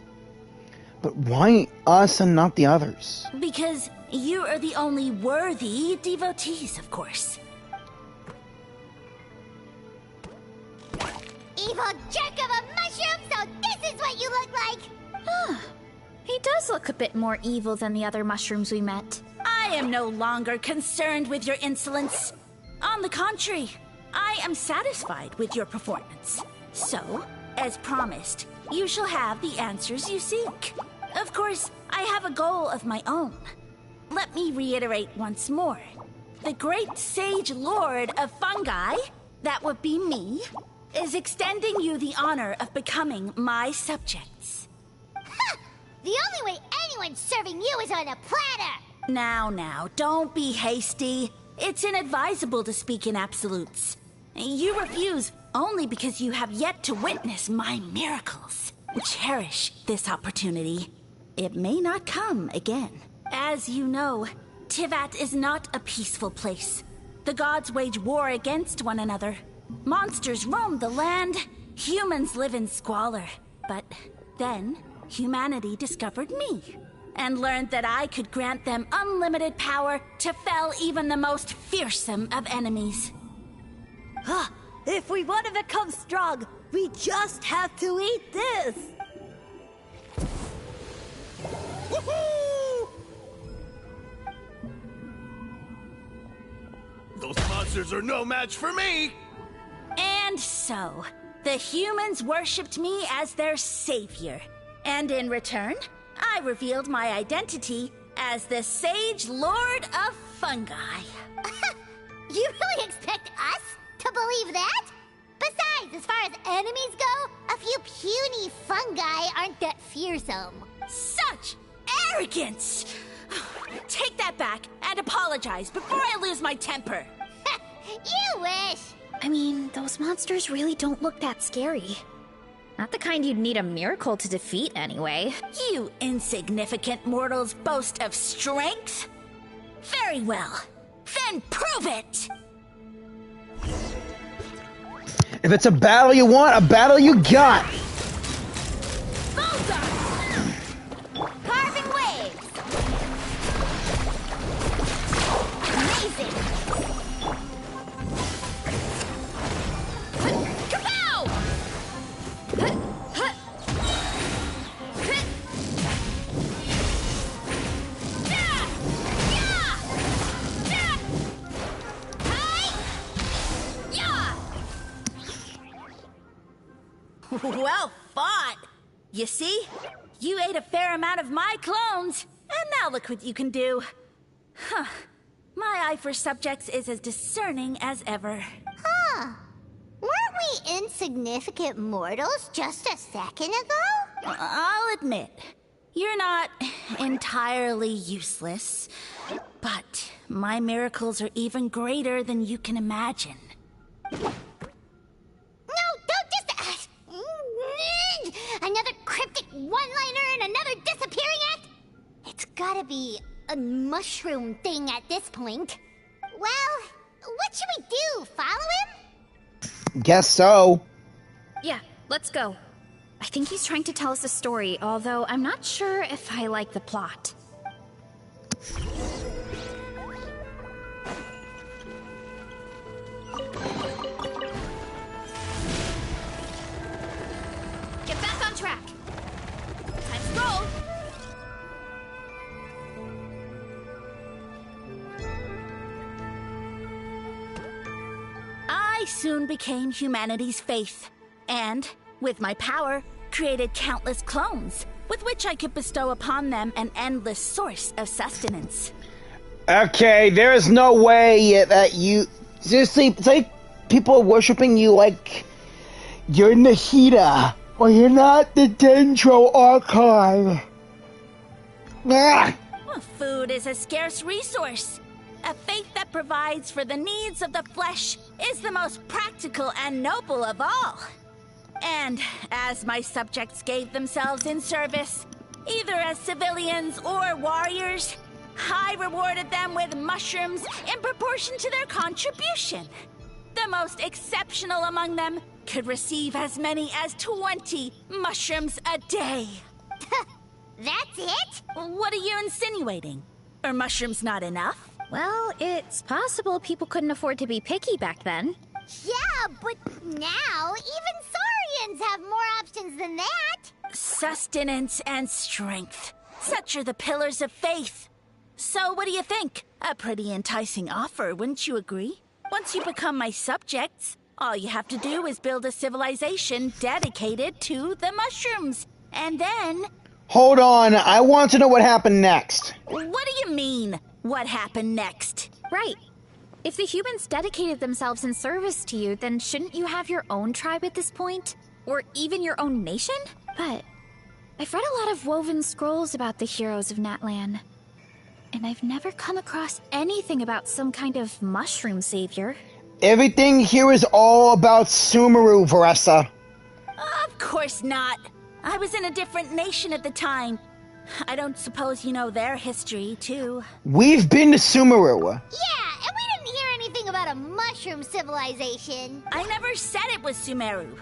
But why us and not the others? Because you are the only worthy devotees, of course. Evil jerk of a mushroom, so this is what you look like! He does look a bit more evil than the other mushrooms we met. I am no longer concerned with your insolence. On the contrary, I am satisfied with your performance. So, as promised, you shall have the answers you seek. Of course, I have a goal of my own. Let me reiterate once more. The great sage lord of fungi, that would be me, is extending you the honor of becoming my subjects. Ha! The only way anyone's serving you is on a platter! Now, don't be hasty. It's inadvisable to speak in absolutes. You refuse only because you have yet to witness my miracles. Cherish this opportunity. It may not come again. As you know, Tivat is not a peaceful place. The gods wage war against one another. Monsters roam the land. Humans live in squalor. But then, humanity discovered me and learned that I could grant them unlimited power to fell even the most fearsome of enemies. If we want to become strong, we just have to eat this! Woohoo! Those monsters are no match for me! And so, the humans worshipped me as their savior. And in return, I revealed my identity as the Sage Lord of Fungi. You really expect us to believe that? Besides, as far as enemies go, a few puny fungi aren't that fearsome. Such arrogance! Take that back and apologize before I lose my temper. You wish. I mean, those monsters really don't look that scary. Not the kind you'd need a miracle to defeat, anyway. You insignificant mortals boast of strength? Very well. Then prove it! If it's a battle you want, a battle you got. Carving waves. Amazing. Kapow! Well fought! You see? You ate a fair amount of my clones, and now look what you can do. Huh. My eye for subjects is as discerning as ever. Huh. Weren't we insignificant mortals just a second ago? I'll admit, you're not entirely useless, but my miracles are even greater than you can imagine. No, don't just... another cryptic one-liner and another disappearing act? It's gotta be a mushroom thing at this point. Well, what should we do? Follow him? Guess so. Yeah, let's go. I think he's trying to tell us a story, although I'm not sure if I like the plot. Get back on track. Time to roll. I soon became humanity's faith, and, with my power, created countless clones, with which I could bestow upon them an endless source of sustenance. Okay, there is no way that you... Seriously, it's like people are worshipping you like you're Nahida, or you're not the Dendro Archive. Well, food is a scarce resource. A faith that provides for the needs of the flesh is the most practical and noble of all. And as my subjects gave themselves in service, either as civilians or warriors, I rewarded them with mushrooms in proportion to their contribution. The most exceptional among them could receive as many as 20 mushrooms a day. That's it? What are you insinuating? Are mushrooms not enough? Well, it's possible people couldn't afford to be picky back then. Yeah, but now even Saurians have more options than that. Sustenance and strength. Such are the pillars of faith. So what do you think? A pretty enticing offer, wouldn't you agree? Once you become my subjects, all you have to do is build a civilization dedicated to the mushrooms. And then... Hold on, I want to know what happened next. What do you mean, what happened next? Right. If the humans dedicated themselves in service to you, then shouldn't you have your own tribe at this point? Or even your own nation? But I've read a lot of woven scrolls about the heroes of Natlan, and I've never come across anything about some kind of mushroom savior. Everything here is all about Sumeru, Varesa. Of course not. I was in a different nation at the time. I don't suppose you know their history, too. We've been to Sumeru. Yeah, and we didn't hear anything about a mushroom civilization. I never said it was Sumeru.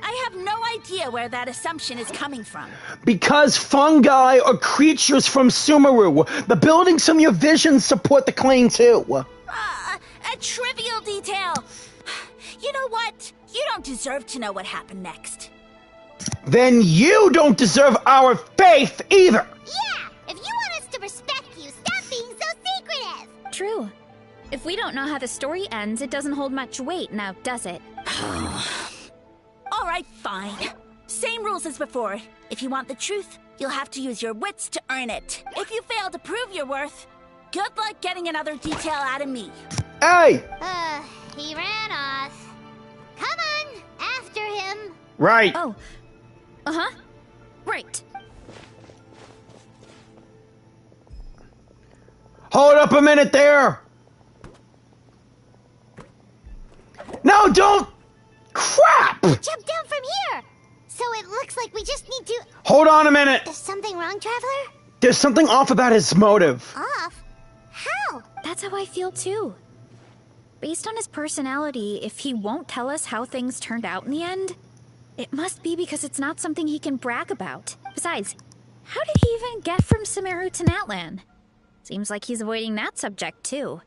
I have no idea where that assumption is coming from. Because fungi are creatures from Sumeru. The buildings from your visions support the claim, too. A trivial detail. You know what? You don't deserve to know what happened next. Then you don't deserve our faith either! Yeah! If you want us to respect you, stop being so secretive! True. If we don't know how the story ends, it doesn't hold much weight now, does it? Alright, fine. Same rules as before. If you want the truth, you'll have to use your wits to earn it. If you fail to prove your worth, good luck getting another detail out of me. Hey! He ran off. Come on, after him. Right. Oh. Uh-huh. Right. Hold up a minute there! No, don't! Crap! Jump down from here! So it looks like we just need to... Hold on a minute! Is something wrong, Traveler? There's something off about his motive. Off? How? That's how I feel too. Based on his personality, if he won't tell us how things turned out in the end, it must be because it's not something he can brag about. Besides, how did he even get from Sumeru to Natlan? Seems like he's avoiding that subject too.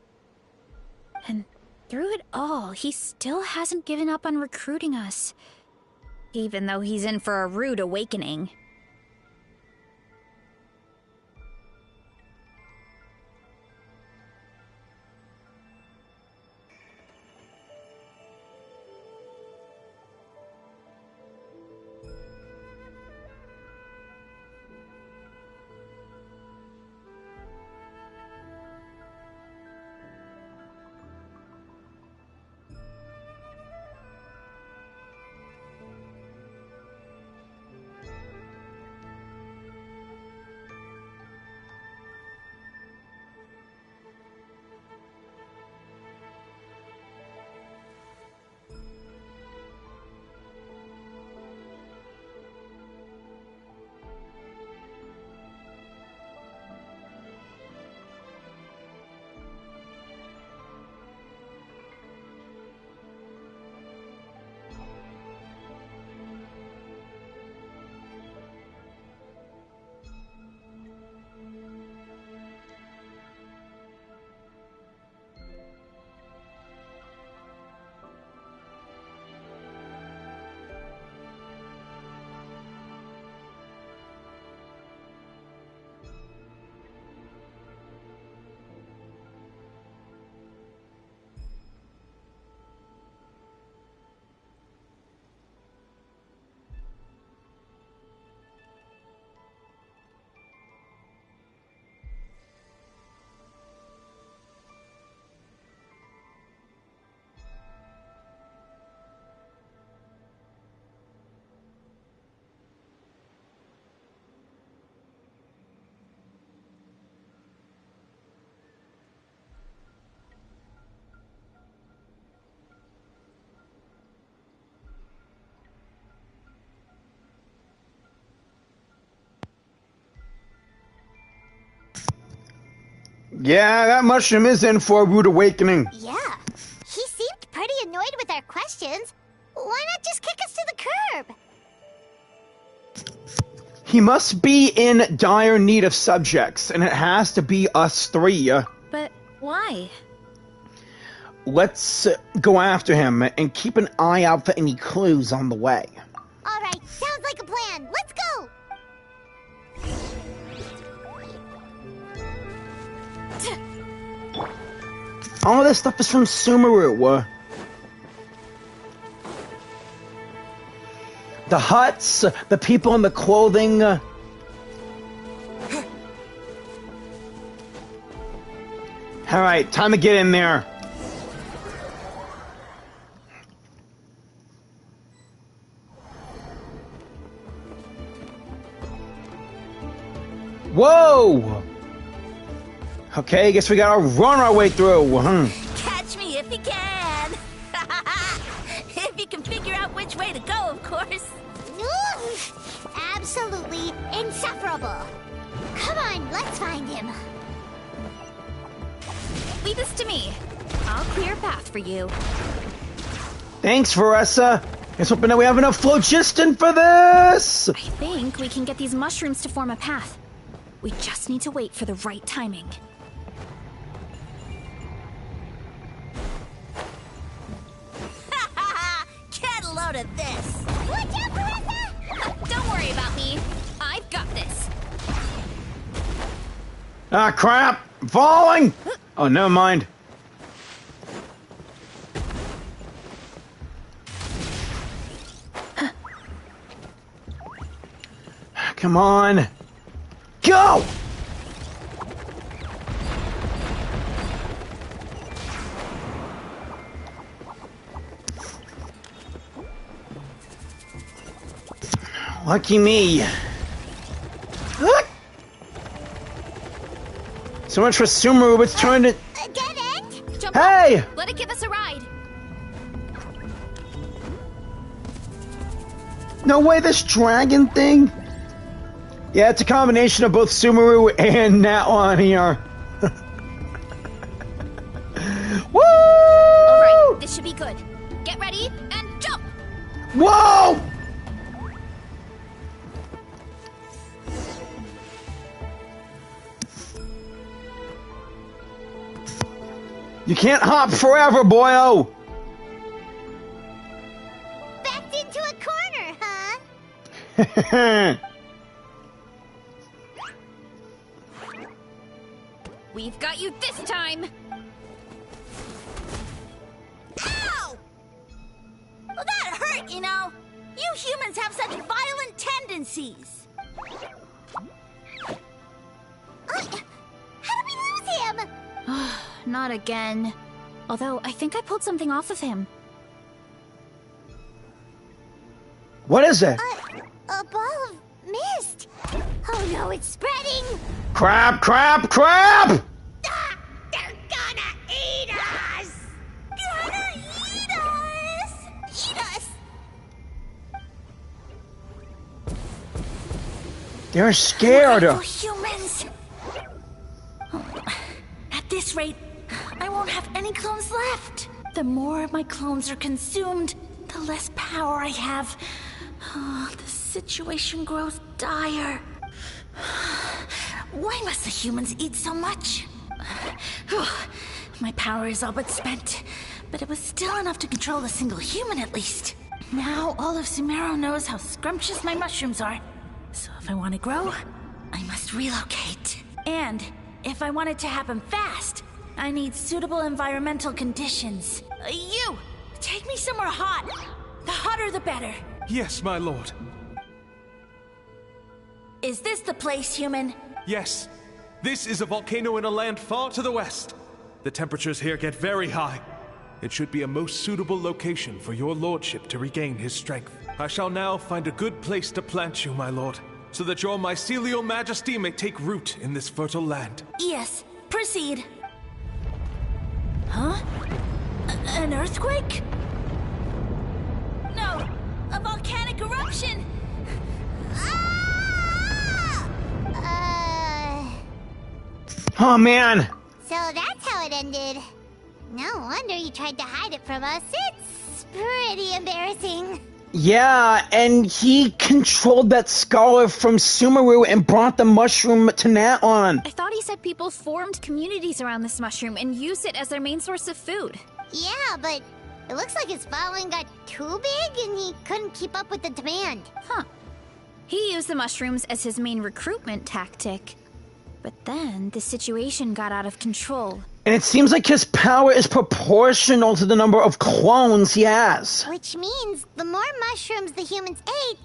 And through it all, he still hasn't given up on recruiting us. Even though he's in for a rude awakening. Yeah, that mushroom is in for a rude awakening. Yeah. He seemed pretty annoyed with our questions. Why not just kick us to the curb? He must be in dire need of subjects, and it has to be us three. But why? Let's go after him and keep an eye out for any clues on the way. All right, sounds like a plan. Let's go. All this stuff is from Sumeru. The huts, the people in the clothing. Alright, time to get in there. Whoa! Okay, guess we gotta run our way through. Catch me if you can. If you can figure out which way to go, of course. Absolutely insufferable. Come on, let's find him. Leave this to me. I'll clear a path for you. Thanks, Varesa. Just hoping that we have enough phlogiston for this. I think we can get these mushrooms to form a path. We just need to wait for the right timing. Get a load of this. Watch out, Varesa! Don't worry about me. I've got this. Ah, crap! I'm falling! Oh, never mind. Come on. Go! Lucky me. So much for Sumeru, it's turned it. A dead end? Jump Hey! up. Let it give us a ride. No way, this dragon thing? Yeah, it's a combination of both Sumeru and Natlan here. Woo! Alright, this should be good. Get ready and jump! Whoa! You can't hop forever, boyo! Backed into a corner, huh? We've got you this time! Ow! Well, that hurt, you know. You humans have such violent tendencies. How did we lose him? Not again. Although, I think I pulled something off of him. What is it? A ball of mist. Oh no, it's spreading. Crap, crap, crap! Ah, they're gonna eat us. Gonna eat us. Eat us. They're scared. Ungrateful humans. At this rate, I won't have any clones left. The more of my clones are consumed, the less power I have. Oh, the situation grows dire. Why must the humans eat so much? My power is all but spent, but it was still enough to control a single human at least. Now all of Sumeru knows how scrumptious my mushrooms are. So if I want to grow, I must relocate. And if I want it to happen fast, I need suitable environmental conditions. You! Take me somewhere hot. The hotter the better. Yes, my lord. Is this the place, human? Yes. This is a volcano in a land far to the west. The temperatures here get very high. It should be a most suitable location for your lordship to regain his strength. I shall now find a good place to plant you, my lord, so that your mycelial majesty may take root in this fertile land. Yes, proceed. Huh? An earthquake? No, a volcanic eruption! Oh man! So that's how it ended. No wonder you tried to hide it from us. It's pretty embarrassing. Yeah, and he controlled that scholar from Sumeru and brought the mushroom to Natlan. I thought he said people formed communities around this mushroom and used it as their main source of food. Yeah, but it looks like his following got too big and he couldn't keep up with the demand. Huh. He used the mushrooms as his main recruitment tactic. But then the situation got out of control. And it seems like his power is proportional to the number of clones he has. Which means the more mushrooms the humans ate,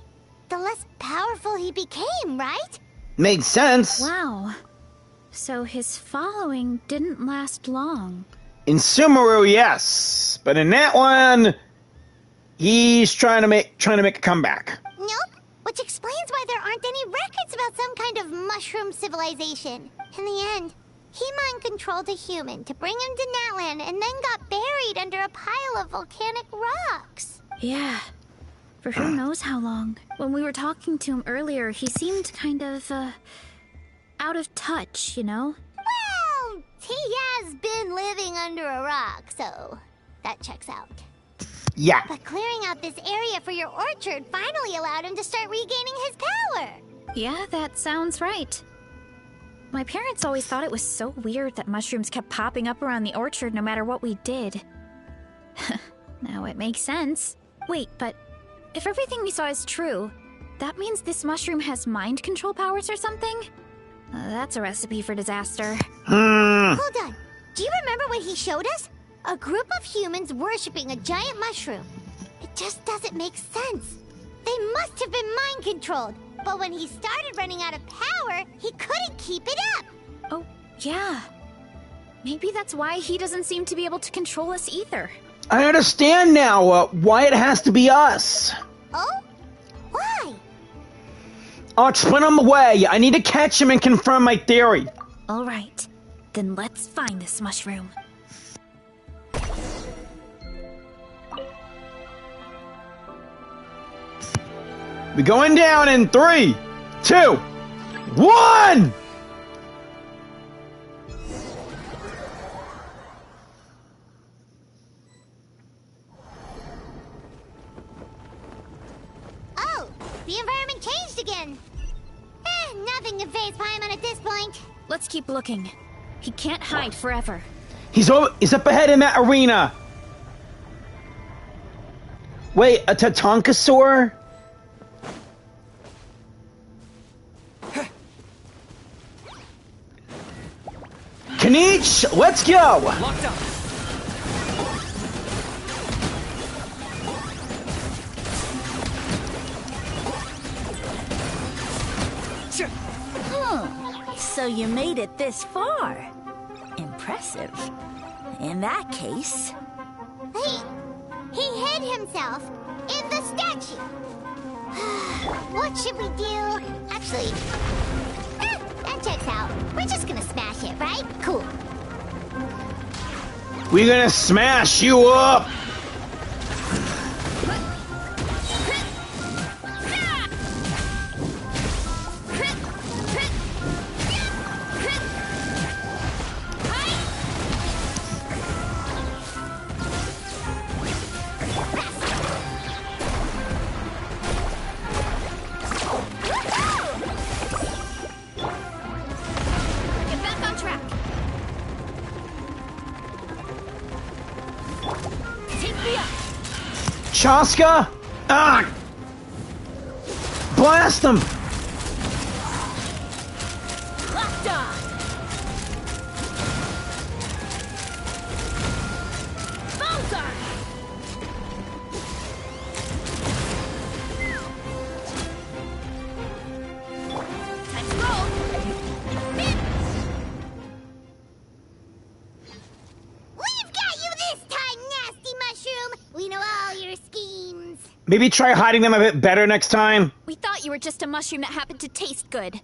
the less powerful he became, right? Makes sense. Wow. So his following didn't last long. In Sumeru, yes. But in Natlan, he's trying to make a comeback. Nope. Which explains why there aren't any records about some kind of mushroom civilization. In the end, he mind-controlled a human to bring him to Natlan and then got buried under a pile of volcanic rocks. Yeah. For who knows how long. When we were talking to him earlier, he seemed kind of, out of touch, you know? Well, he has been living under a rock, so that checks out. Yeah. But clearing out this area for your orchard finally allowed him to start regaining his power. Yeah, that sounds right. My parents always thought it was so weird that mushrooms kept popping up around the orchard no matter what we did. Now it makes sense. Wait, but if everything we saw is true, that means this mushroom has mind control powers or something? That's a recipe for disaster. Hold on. Do you remember what he showed us? A group of humans worshipping a giant mushroom. It just doesn't make sense. They must have been mind-controlled. But when he started running out of power, he couldn't keep it up. Oh, yeah. Maybe that's why he doesn't seem to be able to control us either. I understand now why it has to be us. Oh? Why? I'll explain on the way. I need to catch him and confirm my theory. All right. Then let's find this mushroom. We're going down in 3, 2, 1! Oh, the environment changed again. Nothing to phase Paimon at this point. Let's keep looking. He can't hide forever. He's up ahead in that arena. Wait, a Tatankasaur? Kanich, let's go! Locked up. So you made it this far. Impressive. In that case... He hid himself in the statue. What should we do? Actually, that checks out. We're just gonna smash it, right? Cool. We're gonna smash you up! Chaska! Ah! Blast him! Maybe try hiding them a bit better next time. We thought you were just a mushroom that happened to taste good.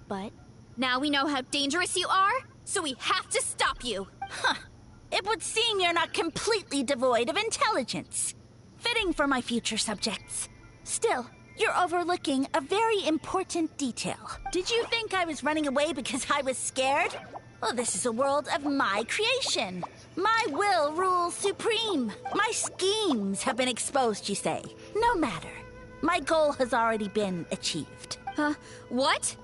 But now we know how dangerous you are, so we have to stop you. Huh. It would seem you're not completely devoid of intelligence. Fitting for my future subjects. Still, you're overlooking a very important detail. Did you think I was running away because I was scared? Well, this is a world of my creation. My will rules supreme. My schemes have been exposed, you say. No matter. My goal has already been achieved. What?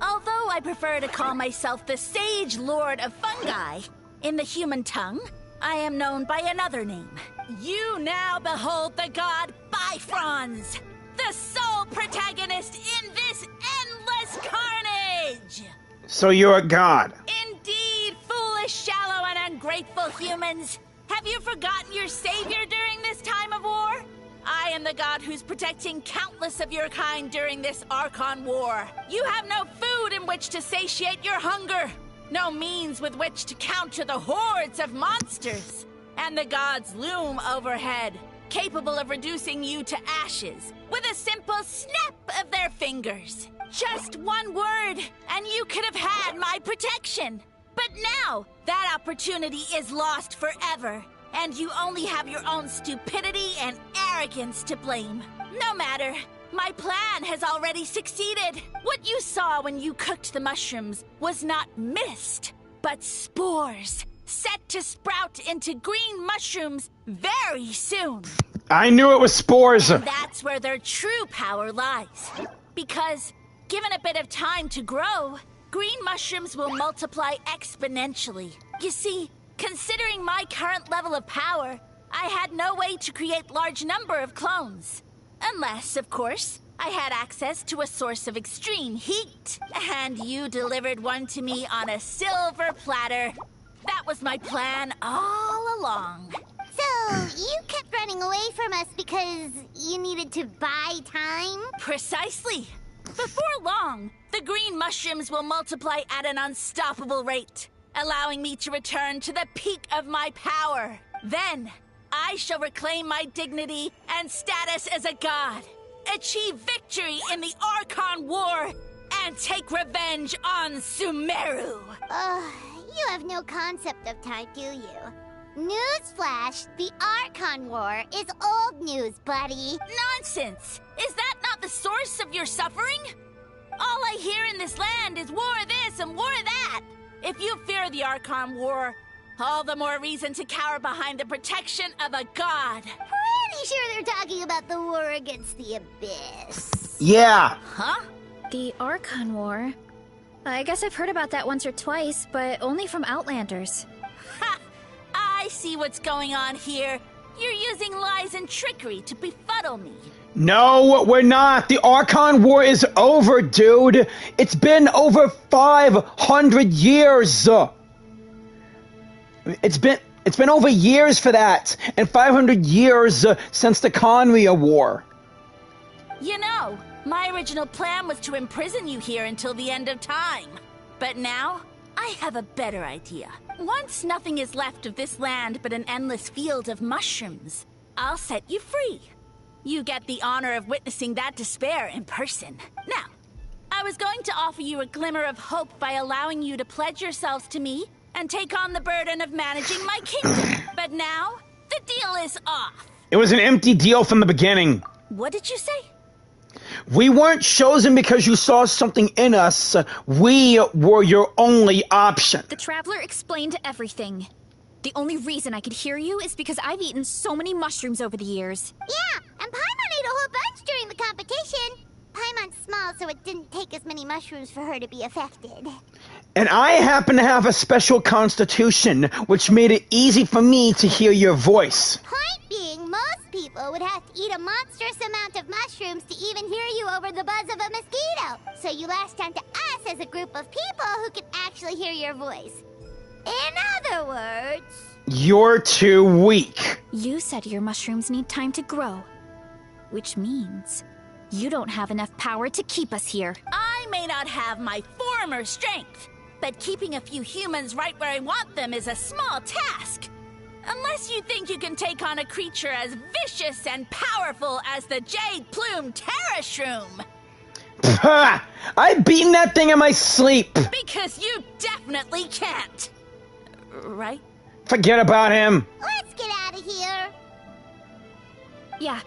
Although I prefer to call myself the Sage Lord of Fungi, in the human tongue, I am known by another name. You now behold the god Bifrons, the sole protagonist in this endless carnage! So you're a god. Indeed, foolish, shallow, and ungrateful humans. Have you forgotten your savior during this time of war? I am the god who's protecting countless of your kind during this Archon war. You have no food in which to satiate your hunger, no means with which to counter the hordes of monsters. And the gods loom overhead, capable of reducing you to ashes with a simple snap of their fingers. Just one word, and you could have had my protection. But now, that opportunity is lost forever, and you only have your own stupidity and arrogance to blame. No matter, my plan has already succeeded. What you saw when you cooked the mushrooms was not mist, but spores, set to sprout into green mushrooms very soon. I knew it was spores. And that's where their true power lies. Because, given a bit of time to grow, green mushrooms will multiply exponentially. You see, considering my current level of power, I had no way to create large number of clones. Unless, of course, I had access to a source of extreme heat. And you delivered one to me on a silver platter. That was my plan all along. So, you kept running away from us because you needed to buy time? Precisely. Before long, the green mushrooms will multiply at an unstoppable rate, allowing me to return to the peak of my power. Then, I shall reclaim my dignity and status as a god, achieve victory in the Archon War, and take revenge on Sumeru. You have no concept of time, do you? Newsflash, the Archon War is old news, buddy. Nonsense! Is that not the source of your suffering? All I hear in this land is war this and war that. If you fear the Archon War, all the more reason to cower behind the protection of a god. Pretty sure they're talking about the war against the Abyss. Yeah. Huh? The Archon War? I guess I've heard about that once or twice, but only from Outlanders. Ha! I see what's going on here. You're using lies and trickery to befuddle me. No, we're not. The Archon War is over, dude. It's been over 500 years. It's been over years for that, and 500 years since the Conria War. You know, my original plan was to imprison you here until the end of time. But now, I have a better idea. Once nothing is left of this land but an endless field of mushrooms, I'll set you free. You get the honor of witnessing that despair in person. Now, I was going to offer you a glimmer of hope by allowing you to pledge yourselves to me and take on the burden of managing my kingdom. But now, the deal is off. It was an empty deal from the beginning. What did you say? We weren't chosen because you saw something in us. We were your only option. The Traveler explained everything. The only reason I could hear you is because I've eaten so many mushrooms over the years. Yeah, and Paimon ate a whole bunch during the competition. Paimon's small, so it didn't take as many mushrooms for her to be affected. And I happen to have a special constitution, which made it easy for me to hear your voice. Point being, most people would have to eat a monstrous amount of mushrooms to even hear you over the buzz of a mosquito. So you latched onto us as a group of people who could actually hear your voice. In other words... You're too weak. You said your mushrooms need time to grow. Which means you don't have enough power to keep us here. I may not have my former strength, but keeping a few humans right where I want them is a small task. Unless you think you can take on a creature as vicious and powerful as the Jade-Plume Terrashroom. I've beaten that thing in my sleep. Because you definitely can't. Right? Forget about him. Let's get out of here. Yeah,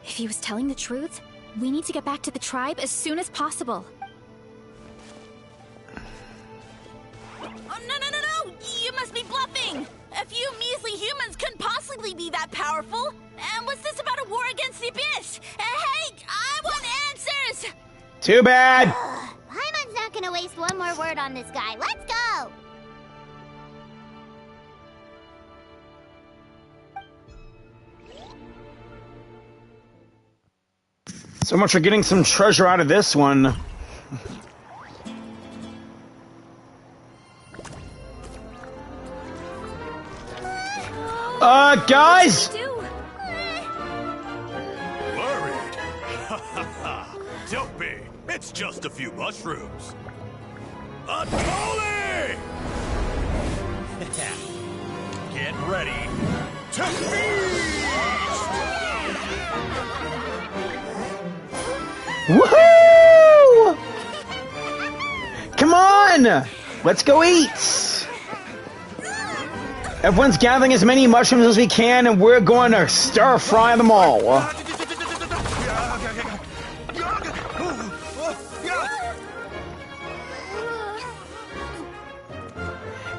if he was telling the truth, we need to get back to the tribe as soon as possible. Oh, no! You must be bluffing! A few measly humans couldn't possibly be that powerful! And what's this about a war against the Abyss? Hey, I want answers! Too bad! Paimon's not gonna waste one more word on this guy. Let's go! So much for getting some treasure out of this one. Guys! Worried? Don't be. It's just a few mushrooms. Atoli! Get ready to feast! Woohoo! Come on! Let's go eat! Everyone's gathering as many mushrooms as we can, and we're going to stir-fry them all.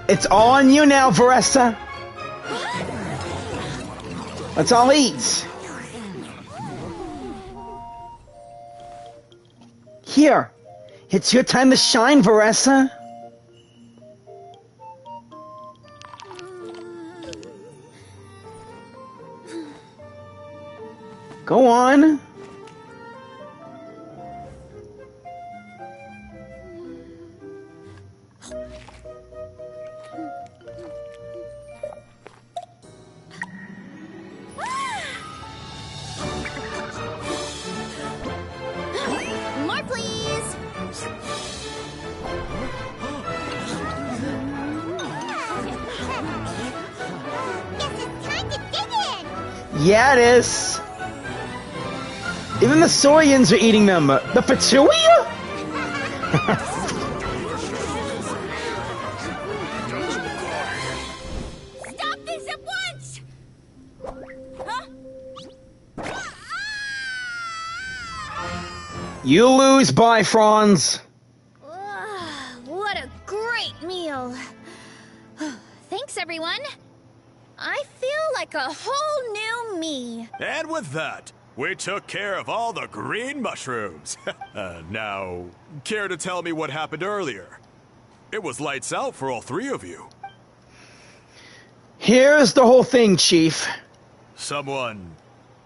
It's all on you now, Varesa. Let's all eat. Here, it's your time to shine, Varesa. Go on. More, please. Guess it's time to dig in. Yeah, it is. Even the Saurians are eating them. The Fatui? Stop this at once! Huh? You lose, bye, Franz. What a great meal. Thanks, everyone. I feel like a whole new me. And with that, we took care of all the green mushrooms. Now, care to tell me what happened earlier? It was lights out for all three of you. Here's the whole thing, Chief. Someone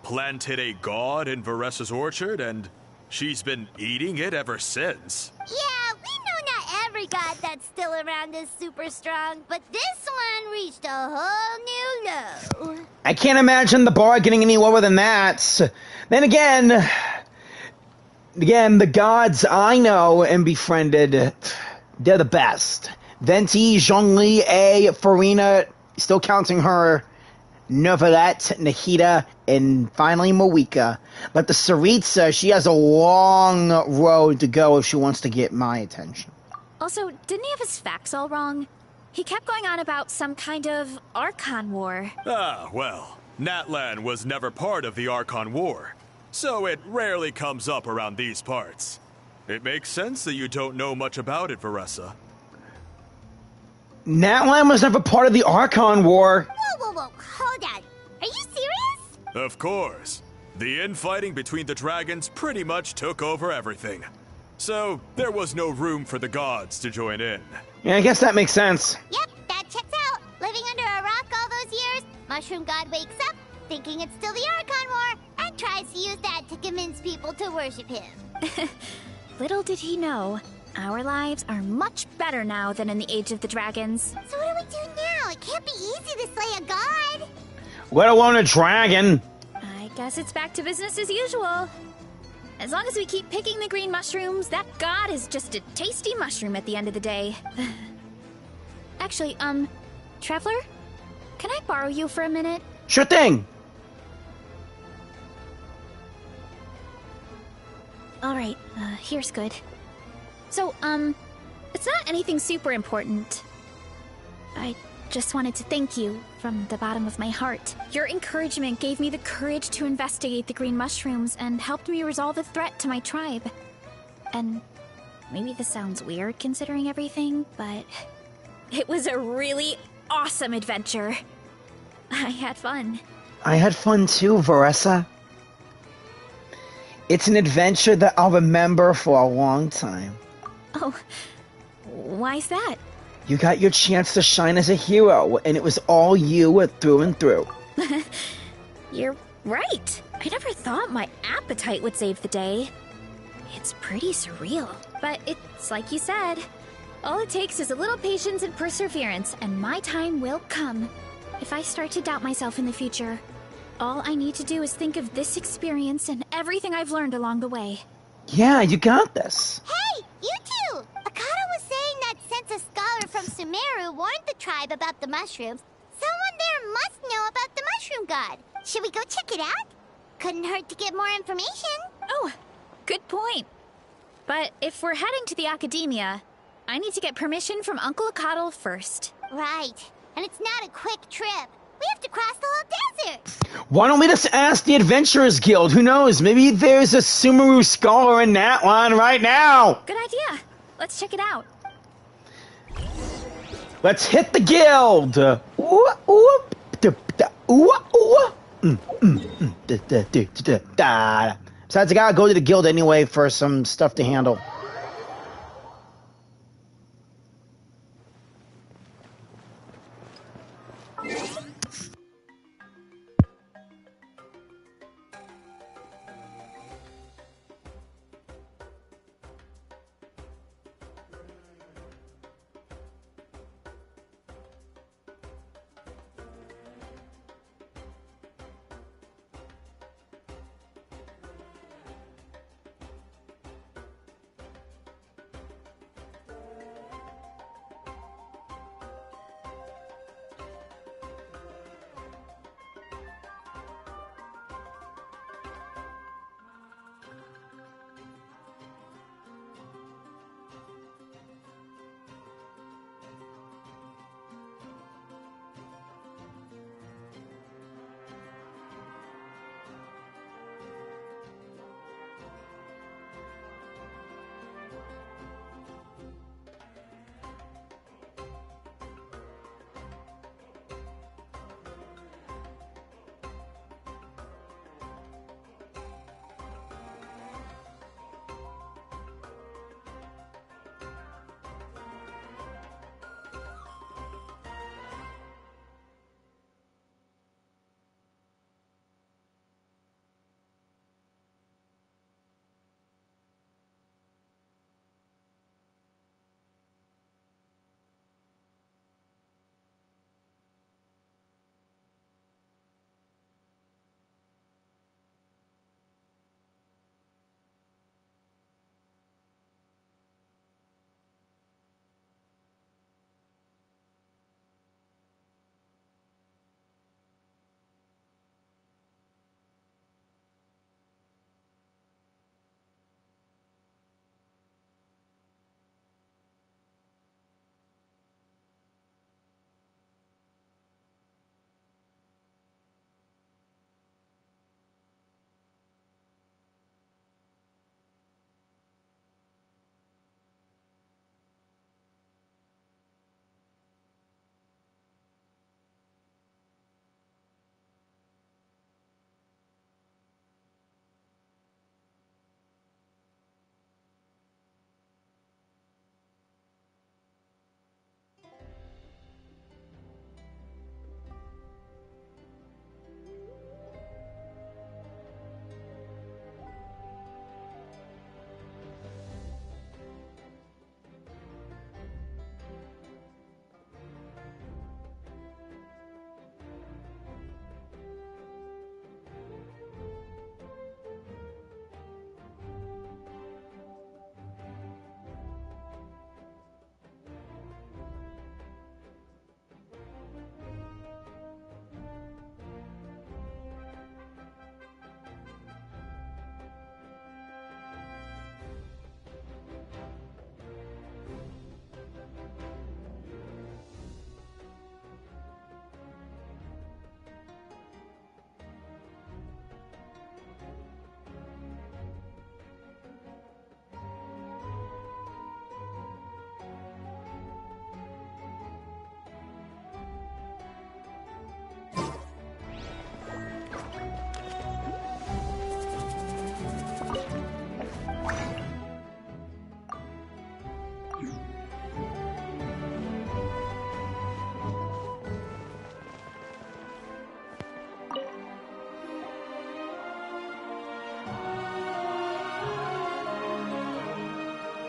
planted a god in Varesa's orchard, and she's been eating it ever since. Yeah, we know not every god that's still around is super strong, but this one reached a whole new low. I can't imagine the bar getting any lower than that. Then again, the gods I know and befriended, they're the best. Venti, Zhongli, A, Farina, still counting her, Neuvillette, Nahida, and finally Moika. But the Saritsa, she has a long road to go if she wants to get my attention. Also, didn't he have his facts all wrong? He kept going on about some kind of Archon War. Ah, well, Natlan was never part of the Archon War, so it rarely comes up around these parts. It makes sense that you don't know much about it, Varesa. Natlan was never part of the Archon War. Whoa, hold on. Are you serious? Of course. The infighting between the dragons pretty much took over everything. So, there was no room for the gods to join in. Yeah, I guess that makes sense. Yep, that checks out. Living under a rock all those years, Mushroom God wakes up, thinking it's still the Archon War, and tries to use that to convince people to worship him. Little did he know, our lives are much better now than in the Age of the Dragons. So what do we do now? It can't be easy to slay a god. Let alone a dragon. I guess it's back to business as usual. As long as we keep picking the green mushrooms, that god is just a tasty mushroom at the end of the day. Actually, Traveler? Can I borrow you for a minute? Sure thing. Alright, here's good. So, it's not anything super important. I just wanted to thank you from the bottom of my heart. Your encouragement gave me the courage to investigate the green mushrooms and helped me resolve a threat to my tribe. And maybe this sounds weird considering everything, but it was a really awesome adventure. I had fun. I had fun too, Varesa. It's an adventure that I'll remember for a long time. Oh, why's that? You got your chance to shine as a hero, and it was all you through and through. You're right. I never thought my appetite would save the day. It's pretty surreal. But it's like you said. All it takes is a little patience and perseverance, and my time will come. If I start to doubt myself in the future, all I need to do is think of this experience and everything I've learned along the way. Yeah, you got this. Hey, you two! Akata was saying that since a scholar from Sumeru warned the tribe about the mushrooms, someone there must know about the mushroom god. Should we go check it out? Couldn't hurt to get more information. Oh, good point. But if we're heading to the academia, I need to get permission from Uncle Akatl first. Right. And it's not a quick trip. We have to cross the whole desert. Why don't we just ask the Adventurers Guild? Who knows? Maybe there's a Sumeru scholar in Natlan right now. Good idea. Let's check it out. Let's hit the guild. Besides, I gotta go to the guild anyway for some stuff to handle.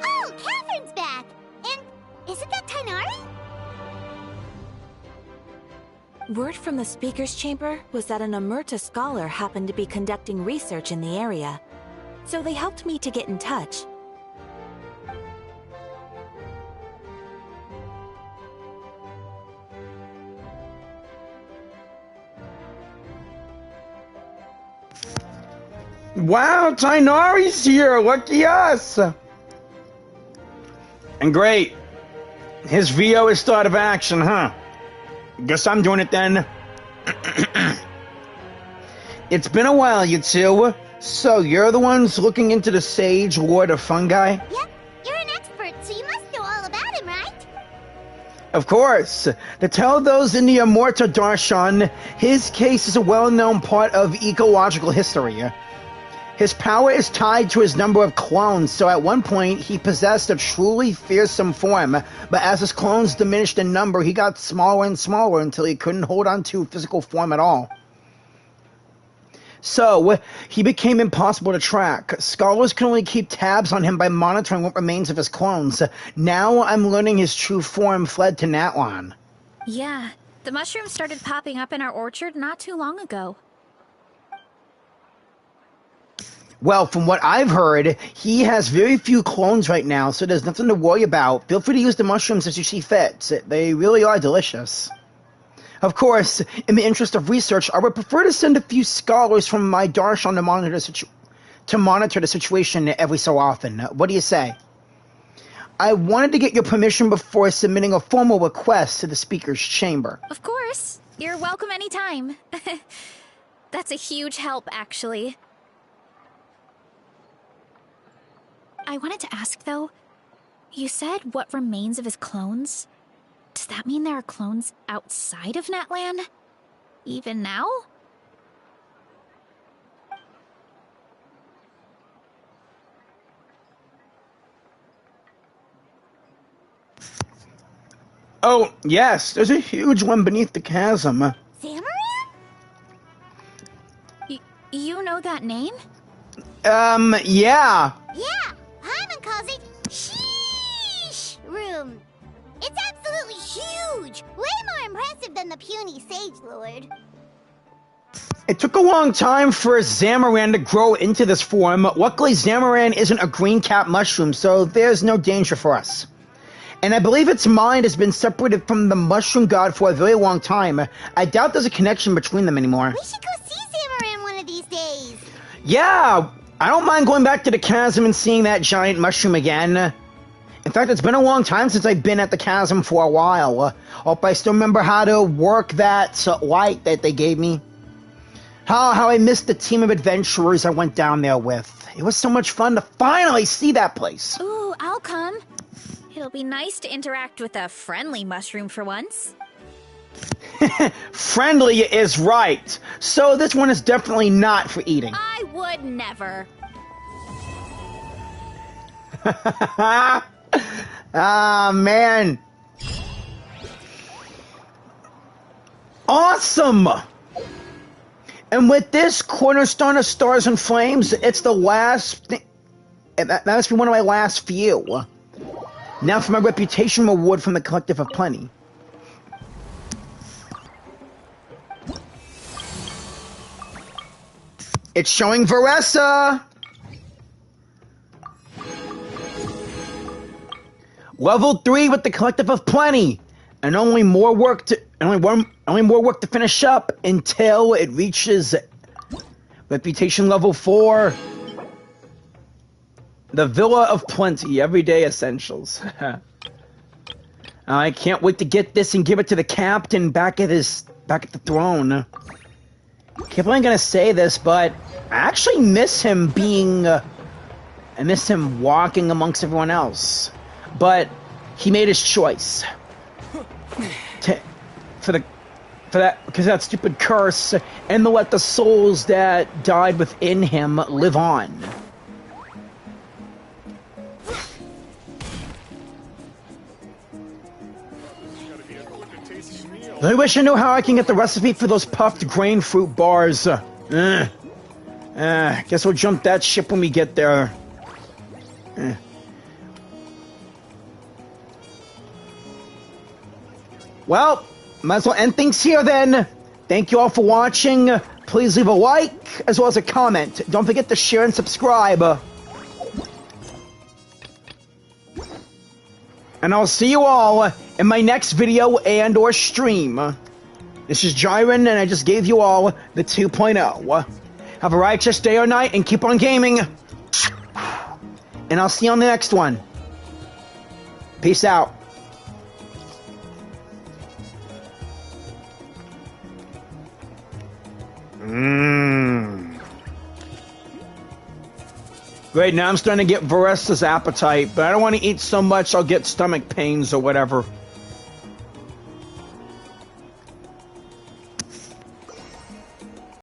Oh, Catherine's back! And isn't that Tainari? Word from the speaker's chamber was that an Emerta scholar happened to be conducting research in the area. So they helped me to get in touch. Wow, Tainari's here! Lucky us! And great. His VO is start of action, huh? Guess I'm doing it then. It's been a while, you two. So, you're the ones looking into the Sage Lord of Fungi? Yep, you're an expert, so you must know all about him, right? Of course. To tell those in the Amorta Darshan, his case is a well-known part of ecological history. His power is tied to his number of clones, so at one point he possessed a truly fearsome form, but as his clones diminished in number, he got smaller and smaller until he couldn't hold on to physical form at all. So, he became impossible to track. Scholars can only keep tabs on him by monitoring what remains of his clones. Now I'm learning his true form fled to Natlan. Yeah, the mushrooms started popping up in our orchard not too long ago. Well, from what I've heard, he has very few clones right now, so there's nothing to worry about. Feel free to use the mushrooms as you see fit. They really are delicious. Of course, in the interest of research, I would prefer to send a few scholars from my Darshan to monitor the situation every so often. What do you say? I wanted to get your permission before submitting a formal request to the Speaker's Chamber. Of course. You're welcome anytime. That's a huge help, actually. I wanted to ask, though, you said what remains of his clones? Does that mean there are clones outside of Natlan? Even now? Oh, yes, there's a huge one beneath the chasm. Zamaran? You know that name? Yeah. Yeah, Paimon calls it Sheesh Room. It's absolutely huge! Way more impressive than the puny Sage Lord. It took a long time for Zamaran to grow into this form. Luckily, Zamaran isn't a green-cap mushroom, so there's no danger for us. And I believe its mind has been separated from the mushroom god for a very long time. I doubt there's a connection between them anymore. We should go see Zamaran one of these days. Yeah, I don't mind going back to the chasm and seeing that giant mushroom again. In fact, it's been a long time since I've been at the chasm for a while. Hope I still remember how to work that light that they gave me. How I missed the team of adventurers I went down there with. It was so much fun to finally see that place. Ooh, I'll come. It'll be nice to interact with a friendly mushroom for once. Friendly is right. So this one is definitely not for eating. I would never. Ah, man. Awesome! And with this cornerstone of Stars and Flames, it's the last thing. That must be one of my last few. Now for my reputation reward from the Collective of Plenty. It's showing Varesa! Level 3 with the Collective of Plenty, and only more work to finish up until it reaches reputation level 4. The Villa of Plenty, everyday essentials. I can't wait to get this and give it to the captain back at the throne. Can't believe I'm gonna say this, but I actually miss him being. I miss him walking amongst everyone else. But he made his choice. Because that stupid curse, and to let the souls that died within him live on. I wish I knew how I can get the recipe for those puffed grain fruit bars. Guess we'll jump that ship when we get there. Well, might as well end things here then. Thank you all for watching. Please leave a like as well as a comment. Don't forget to share and subscribe. And I'll see you all in my next video and or stream. This is Jiren, and I just gave you all the 2.0. Have a righteous day or night, and keep on gaming. And I'll see you on the next one. Peace out. Great, now I'm starting to get Varesa's appetite, but I don't want to eat so much I'll get stomach pains or whatever.